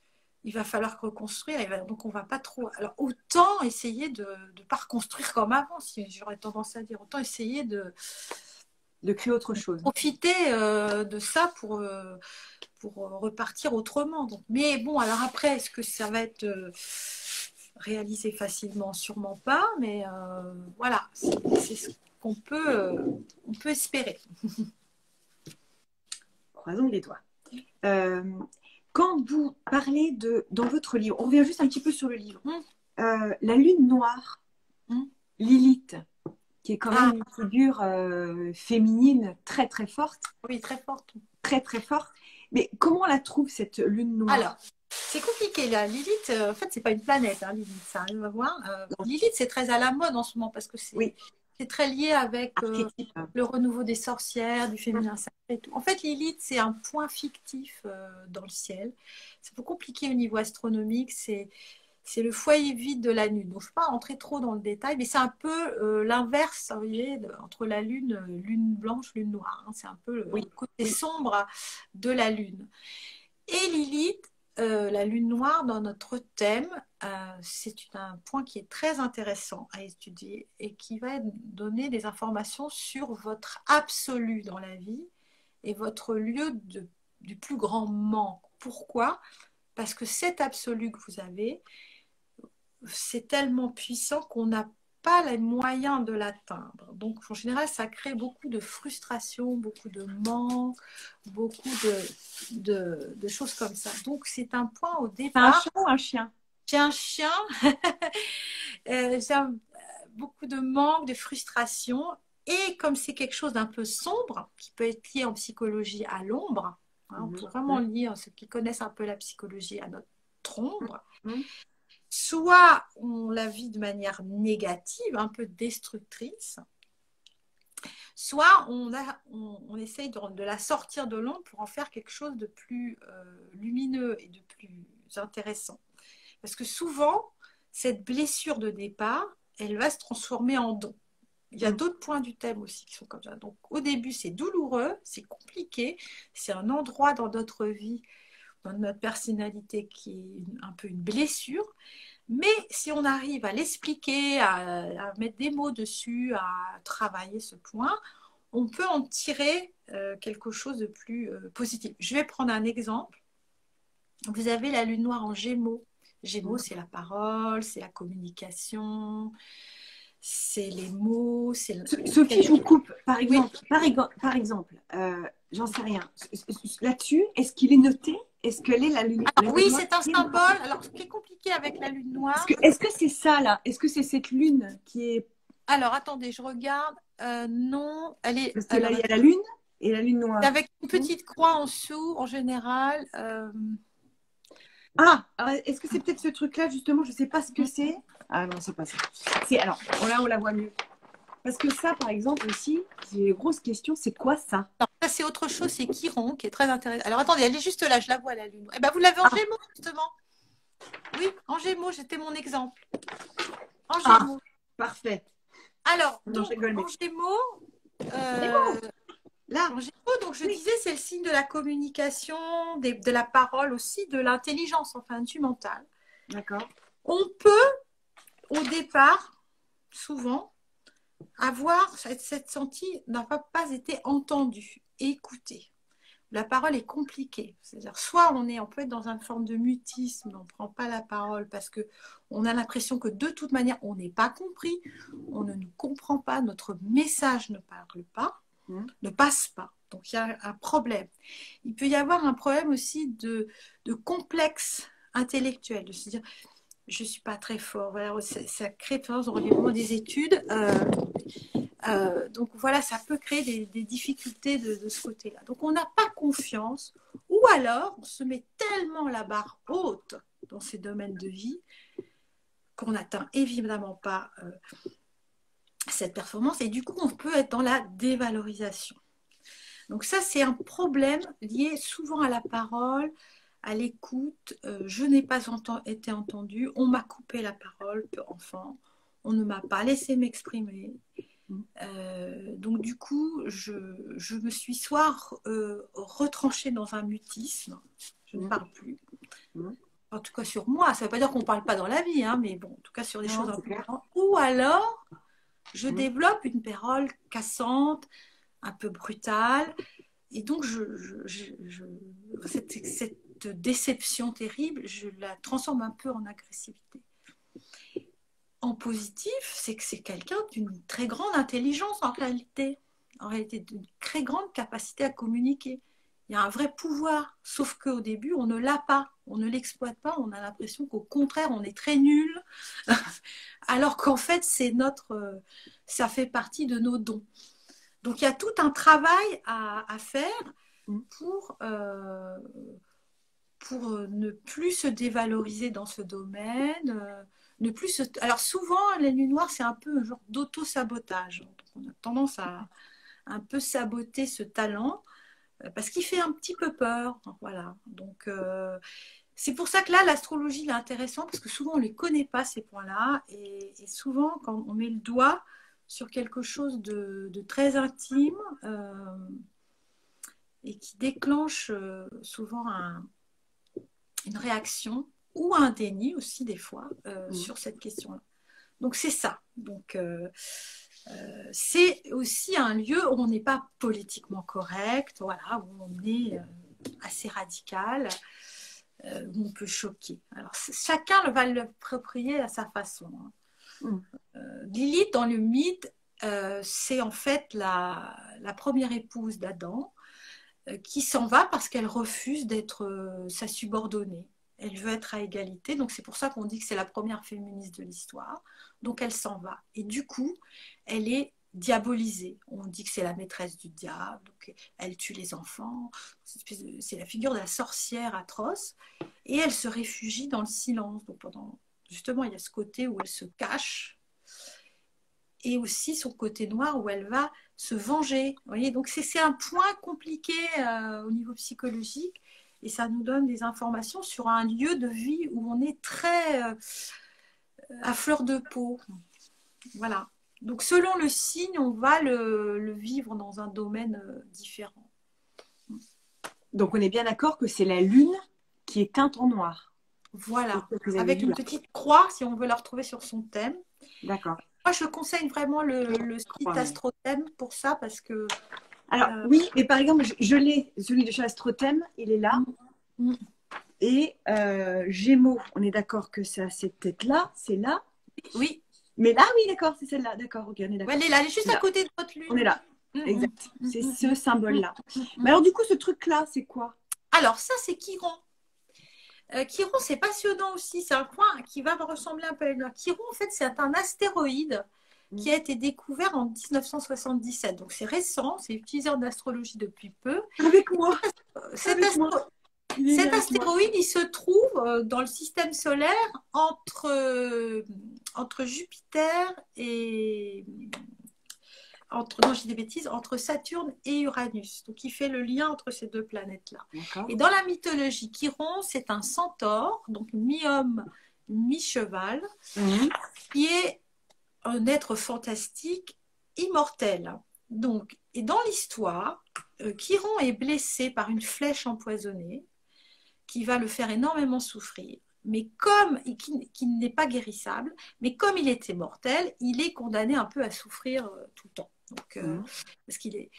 il va falloir reconstruire. Donc, on va pas trop. Alors, autant essayer de ne pas reconstruire comme avant, si j'aurais tendance à dire. Autant essayer de créer autre chose. Profiter de ça pour repartir autrement. Donc, mais bon, alors après, est-ce que ça va être réalisé facilement? Sûrement pas. Mais voilà, c'est ce qu'on peut, on peut espérer. Croisons les doigts. Quand vous parlez dans votre livre, on revient juste un petit peu sur le livre, la lune noire, Lilith, qui est quand même une figure féminine très très forte. Oui, très forte. Très très forte. Mais comment on la trouve cette lune noire? Alors, c'est compliqué là. Lilith, en fait, c'est pas une planète, hein, Lilith, ça arrive à voir. Lilith, c'est très à la mode en ce moment parce que c'est très lié avec le renouveau des sorcières, du féminin sacré et tout. En fait, Lilith, c'est un point fictif dans le ciel. C'est un peu compliqué au niveau astronomique. C'est le foyer vide de la Lune. Donc, je ne vais pas rentrer trop dans le détail, mais c'est un peu l'inverse, vous voyez, entre la Lune, lune blanche, lune noire. Hein. C'est un peu le côté sombre de la Lune. Et Lilith, la lune noire, dans notre thème, c'est un point qui est très intéressant à étudier et qui va donner des informations sur votre absolu dans la vie et votre lieu du plus grand manque. Pourquoi? Parce que cet absolu que vous avez, c'est tellement puissant qu'on n'a pas les moyens de l'atteindre. Donc, en général, ça crée beaucoup de frustration, beaucoup de manque, beaucoup de choses comme ça. Donc, c'est un point au départ. C'est un chat ou un chien? J'ai un chien. J'ai beaucoup de manque, de frustration. Et comme c'est quelque chose d'un peu sombre, qui peut être lié en psychologie à l'ombre, hein, on peut vraiment lier, ceux qui connaissent un peu la psychologie, à notre ombre. Soit on la vit de manière négative, un peu destructrice, soit on essaye de la sortir de l'ombre pour en faire quelque chose de plus lumineux et de plus intéressant. Parce que souvent, cette blessure de départ, elle va se transformer en don. Il y a d'autres points du thème aussi qui sont comme ça. Donc au début, c'est douloureux, c'est compliqué, c'est un endroit dans notre vie, dans notre personnalité qui est un peu une blessure. Mais si on arrive à l'expliquer, à mettre des mots dessus, à travailler ce point, on peut en tirer quelque chose de plus positif. Je vais prendre un exemple. Vous avez la lune noire en Gémeaux. Gémeaux, c'est la parole, c'est la communication, c'est les mots. Sophie, je vous coupe. Par exemple, j'en sais rien. Là-dessus, est-ce qu'il est noté? Est-ce que la lune noire? Oui, c'est un symbole. Alors, ce qui est compliqué avec la lune noire. Est-ce que c'est ça, là? Est-ce que c'est cette lune qui est. Alors, attendez, je regarde. Non, elle est. Parce que là, il y a la lune et la lune noire. Avec une petite croix en dessous, en général. Ah, est-ce que c'est peut-être ce truc-là, justement? Je ne sais pas ce que c'est. Ah non, c'est pas ça. Alors, là, on la voit mieux. Parce que ça, par exemple, aussi, c'est une grosse question, c'est quoi ça? Non, ça, c'est autre chose, c'est Chiron, qui est très intéressant. Alors, attendez, elle est juste là, je la vois, la lune. Eh ben, vous l'avez en Gémeaux, justement. Oui, en Gémeaux, c'était mon exemple. En Gémeaux. Parfait. Alors, donc, en Gémeaux, là, en Gémeaux, donc je disais, c'est le signe de la communication, de la parole aussi, de l'intelligence, enfin, du mental. D'accord. On peut, au départ, souvent, avoir cette sentie n'a pas été entendue, écoutée. La parole est compliquée. C'est-à-dire, soit on peut être dans une forme de mutisme, on ne prend pas la parole parce qu'on a l'impression que de toute manière, on n'est pas compris, on ne nous comprend pas, notre message ne parle pas, ne passe pas. Donc, il y a un problème. Il peut y avoir un problème aussi de complexe intellectuel, de se dire, je ne suis pas très fort. Voilà, ça crée, par exemple, au niveau des études. Donc voilà, ça peut créer des difficultés de ce côté-là. Donc on n'a pas confiance, ou alors on se met tellement la barre haute dans ces domaines de vie qu'on n'atteint évidemment pas cette performance et du coup on peut être dans la dévalorisation. Donc ça c'est un problème lié souvent à la parole, à l'écoute. Je n'ai pas été entendue, on m'a coupé la parole enfant, on ne m'a pas laissé m'exprimer. Donc du coup je me suis soit retranchée dans un mutisme, je ne parle plus. En tout cas sur moi, ça ne veut pas dire qu'on ne parle pas dans la vie, hein, mais bon, en tout cas sur des choses importantes. Ou alors, je développe une parole cassante, un peu brutale, et donc cette déception terrible, je la transforme un peu en agressivité. En positif, c'est que c'est quelqu'un d'une très grande intelligence en réalité d'une très grande capacité à communiquer. Il y a un vrai pouvoir, sauf qu'au début, on ne l'a pas, on ne l'exploite pas, on a l'impression qu'au contraire, on est très nul, alors qu'en fait, ça fait partie de nos dons. Donc, il y a tout un travail à faire pour ne plus se dévaloriser dans ce domaine, Alors souvent, la nuit noire, c'est un peu un genre d'auto-sabotage. On a tendance à un peu saboter ce talent parce qu'il fait un petit peu peur. Voilà. Donc, c'est pour ça que là, l'astrologie est intéressante parce que souvent, on ne les connaît pas, ces points-là. Et souvent, quand on met le doigt sur quelque chose de très intime et qui déclenche souvent une réaction ou un déni aussi des fois sur cette question-là. Donc c'est ça. Donc c'est aussi un lieu où on n'est pas politiquement correct, voilà, où on est assez radical, où on peut choquer. Alors chacun va l'approprier à sa façon. Lilith dans le mythe, c'est en fait la première épouse d'Adam qui s'en va parce qu'elle refuse d'être sa subordonnée. Elle veut être à égalité, donc c'est pour ça qu'on dit que c'est la première féministe de l'histoire. Donc elle s'en va. Et du coup, elle est diabolisée. On dit que c'est la maîtresse du diable, donc elle tue les enfants. C'est la figure de la sorcière atroce. Et elle se réfugie dans le silence. Donc justement, il y a ce côté où elle se cache. Et aussi son côté noir où elle va se venger. Vous voyez, donc c'est un point compliqué au niveau psychologique et ça nous donne des informations sur un lieu de vie où on est très à fleur de peau. Voilà. Donc selon le signe, on va le vivre dans un domaine différent. Donc on est bien d'accord que c'est la lune qui est teinte en noir. Voilà, avec une petite croix si on veut la retrouver sur son thème. D'accord. Moi, je conseille vraiment le site Astrothème pour ça parce que... Alors, oui, mais par exemple, je l'ai, celui de chez Astrothème, il est là. Et Gémeaux, on est d'accord que c'est cette tête-là, c'est là. Oui. Mais là, oui, d'accord, c'est celle-là. D'accord, ok, on est d'accord. Elle est là, elle est juste à côté de votre lune. On est là, exact. C'est ce symbole-là. Mais alors, du coup, ce truc-là, c'est quoi? Alors, ça, c'est Chiron. Chiron, c'est passionnant aussi. C'est un point qui va ressembler un peu à une... Chiron, en fait, c'est un astéroïde qui a été découvert en 1977. Donc, c'est récent. C'est utilisé en astrologie depuis peu. Avec moi. Cet astéroïde, il se trouve dans le système solaire entre Jupiter et... non, je dis des bêtises, entre Saturne et Uranus. Donc, il fait le lien entre ces deux planètes-là. Et dans la mythologie, Chiron, c'est un centaure, donc mi-homme, mi-cheval, qui est un être fantastique, immortel. Donc, et dans l'histoire, Chiron est blessé par une flèche empoisonnée qui va le faire énormément souffrir. Mais qui n'est pas guérissable, mais comme il était mortel, il est condamné un peu à souffrir tout le temps. Donc, parce qu'il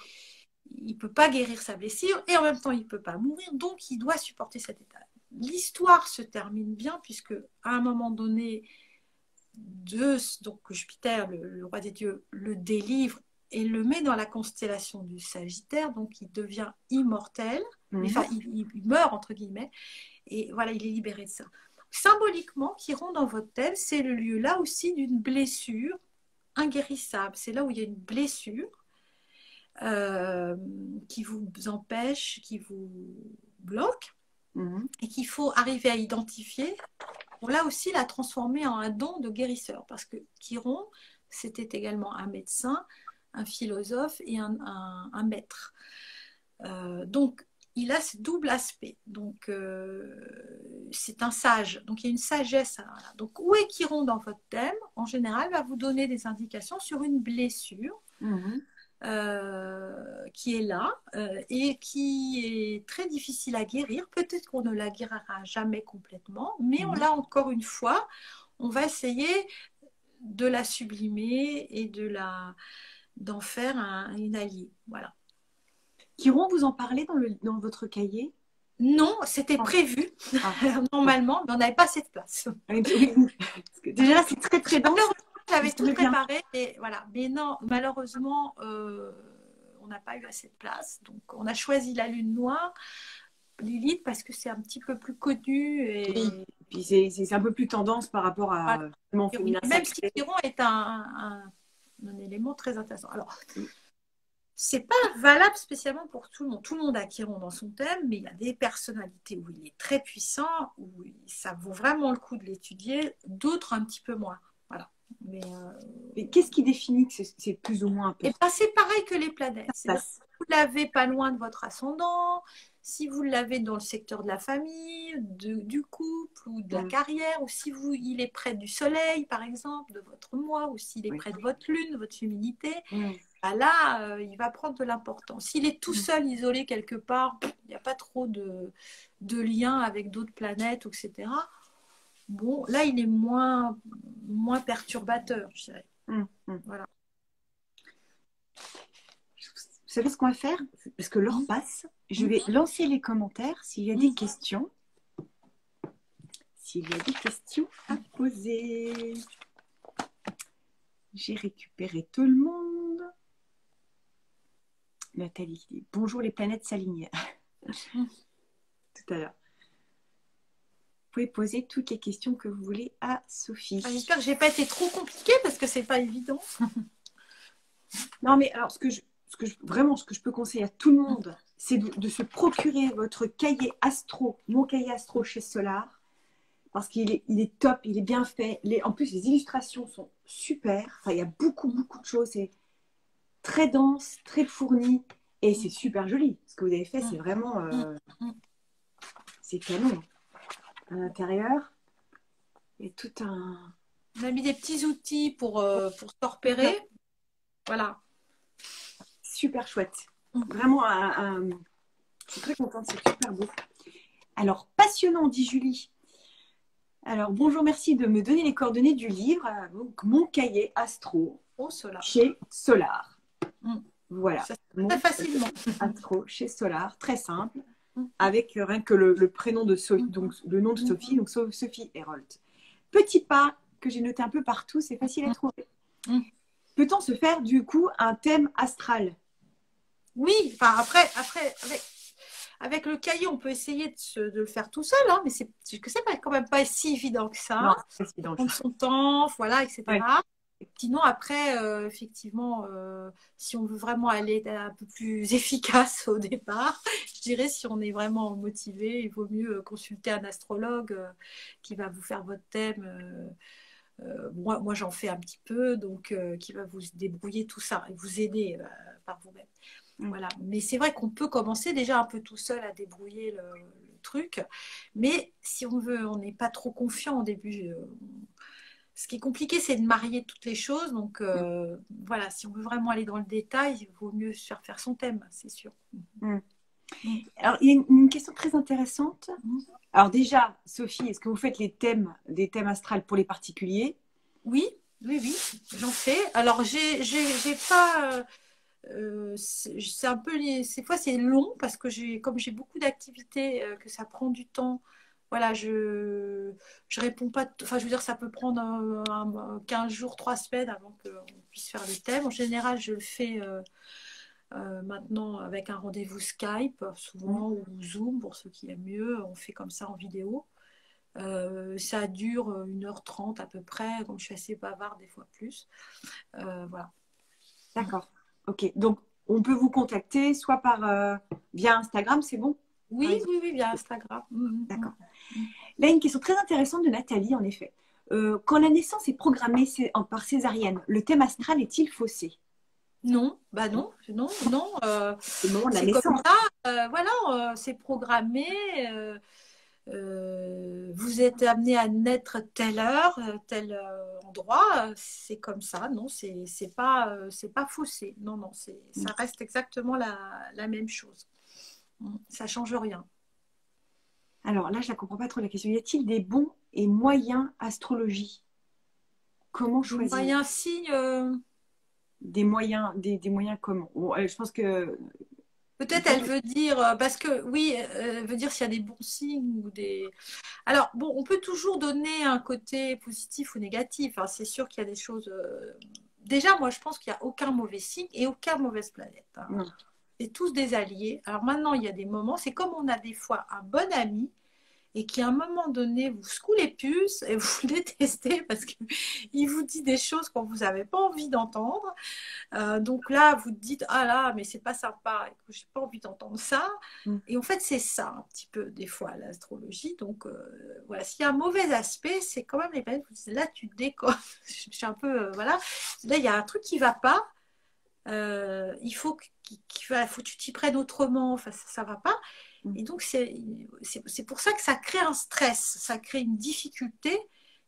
ne peut pas guérir sa blessure et en même temps il ne peut pas mourir, donc il doit supporter cet état. L'histoire se termine bien puisque à un moment donné, donc Jupiter, le roi des dieux, le délivre et le met dans la constellation du Sagittaire, donc il devient immortel, enfin il meurt entre guillemets, et voilà, il est libéré de ça. Symboliquement, Chiron dans votre thème, c'est le lieu là aussi d'une blessure inguérissable. C'est là où il y a une blessure qui vous empêche, qui vous bloque et qu'il faut arriver à identifier on l'a aussi l'a transformé en un don de guérisseur parce que Chiron, c'était également un médecin, un philosophe et un maître. Donc, il a ce double aspect. Donc, c'est un sage. Donc, il y a une sagesse. Donc, où est Chiron dans votre thème? En général, il va vous donner des indications sur une blessure qui est là et qui est très difficile à guérir. Peut-être qu'on ne la guérira jamais complètement, mais on l'a encore une fois. On va essayer de la sublimer et d'en faire une alliée. Voilà. Chiron, vous en parlez dans votre cahier? Non, c'était prévu normalement, mais on n'avait pas assez de place. Oui, parce que déjà, c'est très très dense. J'avais tout préparé, et voilà. Mais non, malheureusement, on n'a pas eu assez de place. Donc, on a choisi la Lune Noire, Lilith, parce que c'est un petit peu plus connu. Et puis c'est un peu plus tendance par rapport à même si Chiron est un élément très intéressant. Alors, c'est pas valable spécialement pour tout le monde. Tout le monde a Chiron dans son thème, mais il y a des personnalités où il est très puissant, où ça vaut vraiment le coup de l'étudier, d'autres un petit peu moins. Voilà. Mais qu'est-ce qui définit que c'est plus ou moins important? C'est pareil que les planètes. Si vous l'avez pas loin de votre ascendant, si vous l'avez dans le secteur de la famille, du couple ou de la carrière, ou si il est près du soleil, par exemple, de votre mois, ou s'il est près de votre lune, de votre féminité, là, il va prendre de l'importance. S'il est tout seul, isolé quelque part, il n'y a pas trop de lien avec d'autres planètes, etc. Bon, là, il est moins perturbateur, je dirais. Voilà. Vous savez ce qu'on va faire? Parce que l'heure passe. Je vais lancer les commentaires s'il y a des questions. S'il y a des questions à poser. J'ai récupéré tout le monde. Nathalie dit bonjour, les planètes s'alignent. Tout à l'heure. Vous pouvez poser toutes les questions que vous voulez à Sophie. J'espère que je n'ai pas été trop compliquée parce que c'est pas évident. Non, mais alors ce que je peux conseiller à tout le monde, c'est de se procurer votre cahier astro, mon cahier astro chez Solar, parce qu'il est top, il est bien fait. En plus, les illustrations sont super. Enfin, il y a beaucoup de choses. C'est très dense, très fourni, et c'est super joli. Ce que vous avez fait, c'est vraiment, c'est canon. À l'intérieur, il y a tout un. On a mis des petits outils pour se repérer. Voilà. Super chouette. Vraiment, je suis très contente, c'est super beau. Alors, passionnant, dit Julie. Alors, bonjour, merci de me donner les coordonnées du livre. Donc, mon cahier astro chez Solar. Voilà. Très facilement. Astro chez Solar, très simple, avec rien que le prénom de Sophie, donc le nom de Sophie, donc Sophie Hérold. Petit pas que j'ai noté un peu partout, c'est facile à trouver. Peut-on se faire du coup un thème astral? Oui, enfin après avec le cahier, on peut essayer de le faire tout seul, hein, mais c'est quand même pas si évident que ça. Non, c'est évident. Prendre son temps, voilà, etc. Ouais. Sinon, après, effectivement, si on veut vraiment aller un peu plus efficace au départ, je dirais, si on est vraiment motivé, il vaut mieux consulter un astrologue qui va vous faire votre thème. Moi j'en fais un petit peu, donc qui va vous débrouiller tout ça et vous aider par vous-même. Voilà. Mais c'est vrai qu'on peut commencer déjà un peu tout seul à débrouiller le truc. Mais si on n'est pas trop confiant au début. Ce qui est compliqué, c'est de marier toutes les choses. Donc voilà, si on veut vraiment aller dans le détail, il vaut mieux se faire son thème, c'est sûr. Alors, il y a une question très intéressante. Alors déjà, Sophie, est-ce que vous faites des thèmes astrales pour les particuliers? Oui, j'en fais. Alors, j'ai pas... c'est un peu ces fois c'est long parce que comme j'ai beaucoup d'activités que ça prend du temps, voilà, je réponds pas, enfin je veux dire ça peut prendre 15 jours, 3 semaines avant qu'on puisse faire le thème. En général je le fais maintenant avec un rendez-vous Skype souvent ou Zoom pour ceux qui aiment mieux, on fait comme ça en vidéo. Ça dure 1h30 à peu près, donc je suis assez bavarde des fois plus. Voilà. D'accord. Ok, donc on peut vous contacter soit via Instagram, c'est bon? par Oui, exemple? oui, oui, via Instagram. D'accord. Là, une question très intéressante de Nathalie, en effet. Quand la naissance est programmée par césarienne, le thème astral est-il faussé? Non, bah non, non, non. C'est le moment de la C'est comme naissance. ça, voilà, c'est programmé. Vous êtes amené à naître telle heure, tel endroit. C'est comme ça, non, c'est pas faussé. Non, non, ça reste exactement la même chose. Ça change rien. Alors là, je ne la comprends pas trop la question. Y a-t-il des bons et moyens astrologie? Comment Des choisir? moyens signes. Des moyens comment? Bon, je pense que Peut-être elle veut dire, parce que oui, elle veut dire s'il y a des bons signes ou des. Alors, bon, on peut toujours donner un côté positif ou négatif, hein. C'est sûr qu'il y a des choses. Déjà, moi, je pense qu'il n'y a aucun mauvais signe et aucune mauvaise planète, hein. non. C'est tous des alliés. Alors maintenant, il y a des moments, c'est comme on a des fois un bon ami et qui à un moment donné vous secoue les puces et vous le détestez parce qu'il vous dit des choses qu'on vous n'avez pas envie d'entendre. Donc là, vous dites, ah là, mais c'est pas sympa, j'ai pas envie d'entendre ça. Mm. Et en fait, c'est ça un petit peu des fois l'astrologie. Donc voilà, s'il y a un mauvais aspect, c'est quand même les planètes vous disent, là, tu déconnes. Je suis un peu, voilà. Là, il y a un truc qui va pas. Il faut faut que tu t'y prennes autrement. Enfin, ça va pas. Mm. Et donc, c'est pour ça que ça crée un stress, ça crée une difficulté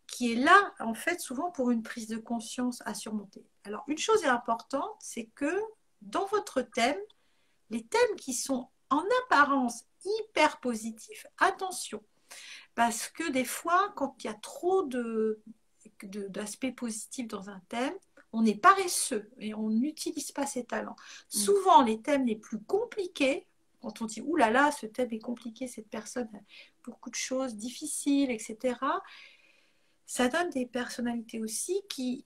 qui est là, en fait, souvent pour une prise de conscience à surmonter. Alors, une chose est importante, c'est que dans votre thème, les thèmes qui sont en apparence hyper positifs, attention, parce que des fois, quand il y a trop d'aspects positifs dans un thème, on est paresseux et on n'utilise pas ses talents. Souvent, les thèmes les plus compliqués, quand on dit ouh là là, ce thème est compliqué, cette personne a beaucoup de choses difficiles, etc., ça donne des personnalités aussi qui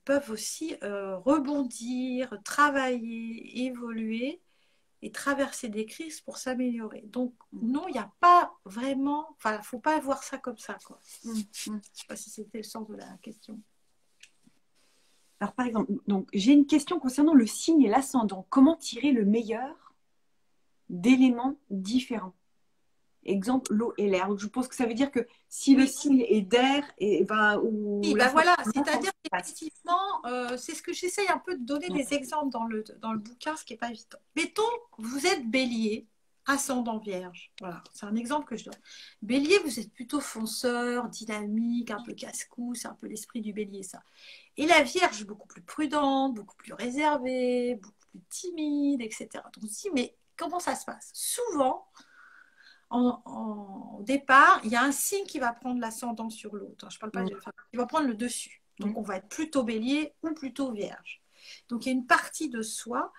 peuvent aussi rebondir, travailler, évoluer et traverser des crises pour s'améliorer. Donc, non, il n'y a pas vraiment. Enfin, il ne faut pas voir ça comme ça, quoi. Je ne sais pas si c'était le sens de la question. Alors, par exemple, donc, j'ai une question concernant le signe et l'ascendant. Comment tirer le meilleur d'éléments différents? Exemple, l'eau et l'air. Donc, je pense que ça veut dire que si le Oui, signe est d'air, et ben, ou oui, ben voilà, l'ascendant, comment c'est-à-dire ça se passe? qu'effectivement, c'est ce que j'essaye un peu de donner des exemples dans le bouquin, ce qui n'est pas évident. Mettons, vous êtes bélier, ascendant vierge. Voilà, c'est un exemple que je donne. Bélier, vous êtes plutôt fonceur, dynamique, un peu casse-cou, c'est un peu l'esprit du bélier, ça. Et la vierge, beaucoup plus prudente, beaucoup plus réservée, beaucoup plus timide, etc. Donc on se dit, mais comment ça se passe? Souvent, au départ, il y a un signe qui va prendre l'ascendant sur l'autre. Je parle pas enfin, il va prendre le dessus. Donc, on va être plutôt bélier ou plutôt vierge. Donc, il y a une partie de soi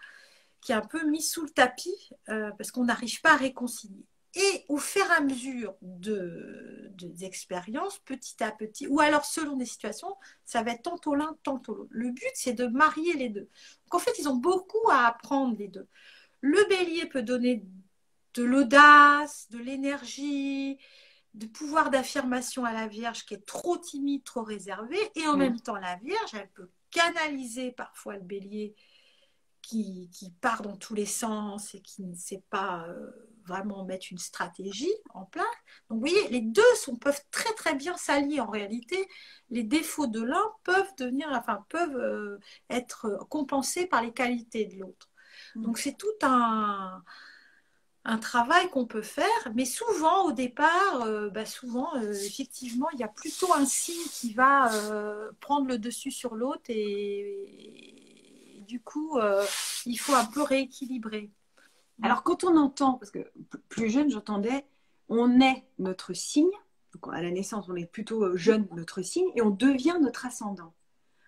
qui est un peu mise sous le tapis parce qu'on n'arrive pas à réconcilier. Et au fur et à mesure des expériences, petit à petit, ou alors selon des situations, ça va être tantôt l'un, tantôt l'autre. Le but, c'est de marier les deux. Donc, en fait, ils ont beaucoup à apprendre, les deux. Le bélier peut donner de l'audace, de l'énergie, de pouvoir d'affirmation à la Vierge qui est trop timide, trop réservée. Et en même temps, la Vierge, elle peut canaliser parfois le bélier qui part dans tous les sens et qui ne sait pas vraiment mettre une stratégie en place. Donc, vous voyez, les deux peuvent très très bien s'allier. En réalité, les défauts de l'un peuvent être compensés par les qualités de l'autre. Donc, c'est tout un travail qu'on peut faire, mais souvent au départ, effectivement, il y a plutôt un signe qui va prendre le dessus sur l'autre et du coup, il faut un peu rééquilibrer. Alors, quand on entend, parce que plus jeune, j'entendais, on est notre signe, donc à la naissance, on est plutôt jeune, notre signe, et on devient notre ascendant.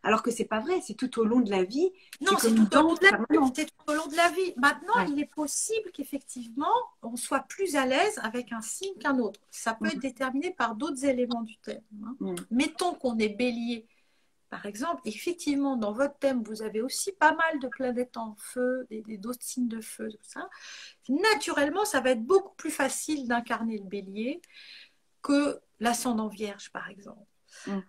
Alors que c'est pas vrai, c'est tout au long de la vie, Non, c'est comme une danse permanente. c'est tout au long de la vie. Maintenant, Ouais. il est possible qu'effectivement, on soit plus à l'aise avec un signe qu'un autre. Ça peut être déterminé par d'autres éléments du thème, hein. Mettons qu'on est bélier, par exemple, effectivement, dans votre thème, vous avez aussi pas mal de planètes en feu, d'autres signes de feu, tout ça. Naturellement, ça va être beaucoup plus facile d'incarner le bélier que l'ascendant vierge, par exemple.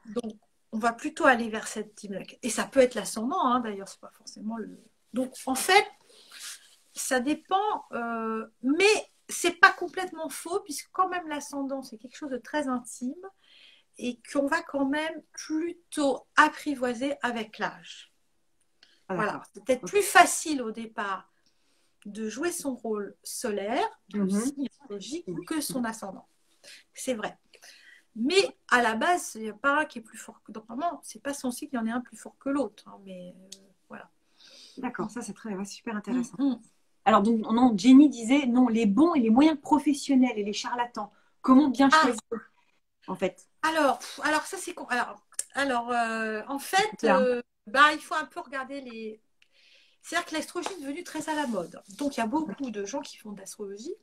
Donc, on va plutôt aller vers cette team-là. Et ça peut être l'ascendant, hein, d'ailleurs, c'est pas forcément le. Donc, en fait, ça dépend, mais c'est pas complètement faux, puisque quand même l'ascendant, c'est quelque chose de très intime et qu'on va quand même plutôt apprivoiser avec l'âge. Ah, Voilà, d'accord. c'est peut-être plus facile au départ de jouer son rôle solaire, le signe astrologique, que son ascendant. C'est vrai. Mais à la base, il n'y a pas un qui est plus fort que l'autre. Normalement, c'est pas son signe, il y en a un plus fort que l'autre. Hein, mais voilà. D'accord, ça c'est très, ouais, super intéressant. Mm. Alors, donc, non, Jenny disait, non, les bons et les moyens professionnels et les charlatans, comment bien choisir, en fait? Alors ça c'est con. En fait, il faut un peu regarder les. C'est-à-dire que l'astrologie est devenue très à la mode. Donc il y a beaucoup de gens qui font de l'astrologie.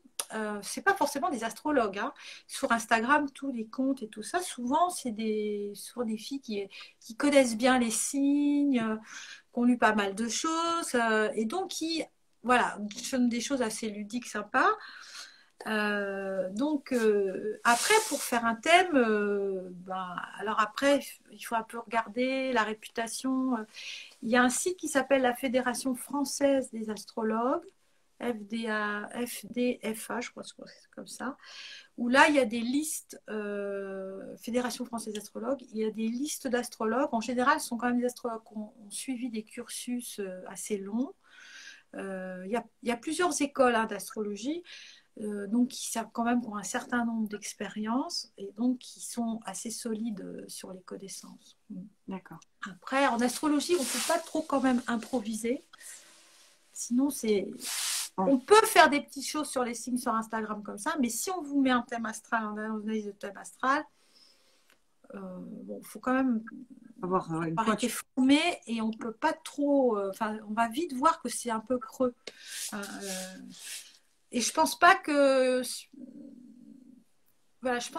C'est pas forcément des astrologues. Hein. Sur Instagram, tous les comptes et tout ça, souvent c'est souvent des filles qui connaissent bien les signes, qui ont lu pas mal de choses, et donc qui voilà, font des choses assez ludiques, sympas. Après, pour faire un thème, alors après, il faut un peu regarder la réputation. Il y a un site qui s'appelle la Fédération française des astrologues, FDFA, je crois que c'est comme ça, où là, il y a des listes, Fédération française des astrologues, il y a des listes d'astrologues. En général, ce sont quand même des astrologues qui ont suivi des cursus assez longs. Il y a plusieurs écoles d'astrologie. Donc qui savent quand même pour un certain nombre d'expériences et donc qui sont assez solides sur les connaissances. D'accord. Après, en astrologie, on ne peut pas trop quand même improviser. Sinon, on peut faire des petites choses sur les signes sur Instagram comme ça, mais si on vous met un thème astral, en analyse de thème astral, faut quand même avoir été formé et on peut pas trop. On va vite voir que c'est un peu creux. Et je pense pas que. Voilà, je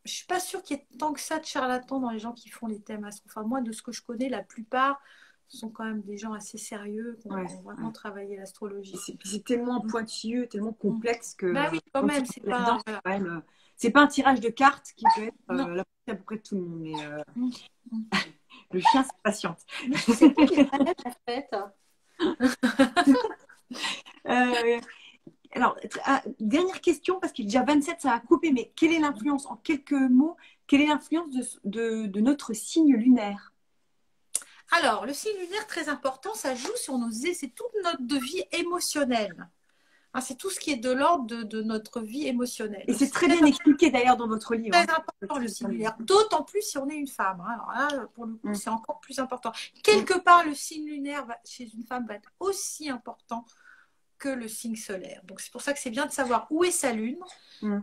suis pas sûre qu'il y ait tant que ça de charlatans dans les gens qui font les thèmes astro. Enfin, moi, de ce que je connais, la plupart sont quand même des gens assez sérieux qui ont vraiment travaillé l'astrologie. C'est tellement pointilleux, tellement complexe que. Bah oui, quand même, c'est pas. Voilà. C'est pas un tirage de cartes qui peut être la portée à peu près de tout le monde. Mais le chien, c'est patiente. Mais je sais pas quelle planète en fait. Alors, dernière question, parce qu'il est déjà 27, ça va couper, mais quelle est l'influence, en quelques mots, quelle est l'influence de notre signe lunaire? Alors, le signe lunaire, très important, ça joue sur c'est toute notre vie émotionnelle. Hein, c'est tout ce qui est de l'ordre de notre vie émotionnelle. Et c'est très bien expliqué d'ailleurs dans votre livre. Très important le signe lunaire, d'autant plus si on est une femme. Hein. Alors là, pour le coup, c'est encore plus important. Quelque part, le signe lunaire chez une femme va être aussi important que le signe solaire. Donc c'est pour ça que c'est bien de savoir où est sa lune,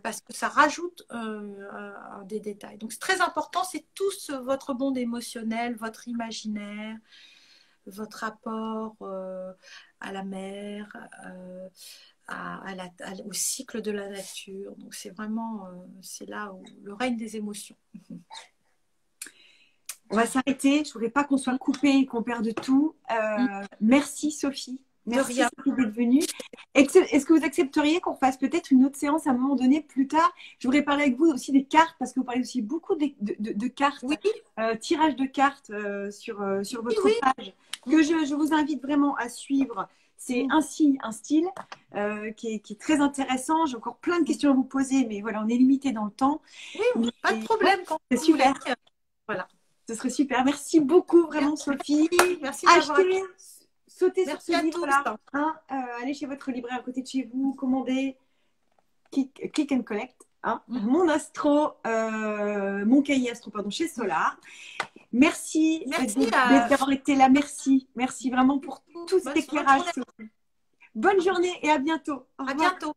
parce que ça rajoute des détails. Donc c'est très important, c'est tout votre monde émotionnel, votre imaginaire, votre rapport à la mer, au cycle de la nature. Donc c'est vraiment, c'est là où le règne des émotions. On va s'arrêter, je ne voudrais pas qu'on soit coupé, qu'on perde tout. Merci Sophie. Merci d'être venue. Est-ce que vous accepteriez qu'on fasse peut-être une autre séance à un moment donné plus tard? Je voudrais parler avec vous aussi des cartes, parce que vous parlez aussi beaucoup de cartes, tirage de cartes sur votre page, que je vous invite vraiment à suivre. C'est un signe, un style qui est très intéressant. J'ai encore plein de questions à vous poser, mais voilà, on est limité dans le temps. Oui, pas de problème. C'est super. Voilà. Ce serait super. Merci beaucoup, vraiment, Sophie. Merci d'avoir été. Sautez sur ce livre-là. Allez chez votre libraire à côté de chez vous, commandez, click and collect. Mon cahier astro, pardon, chez Solar. Merci d'avoir été là. Merci vraiment pour tout cet éclairage. Bonne journée et à bientôt. À bientôt.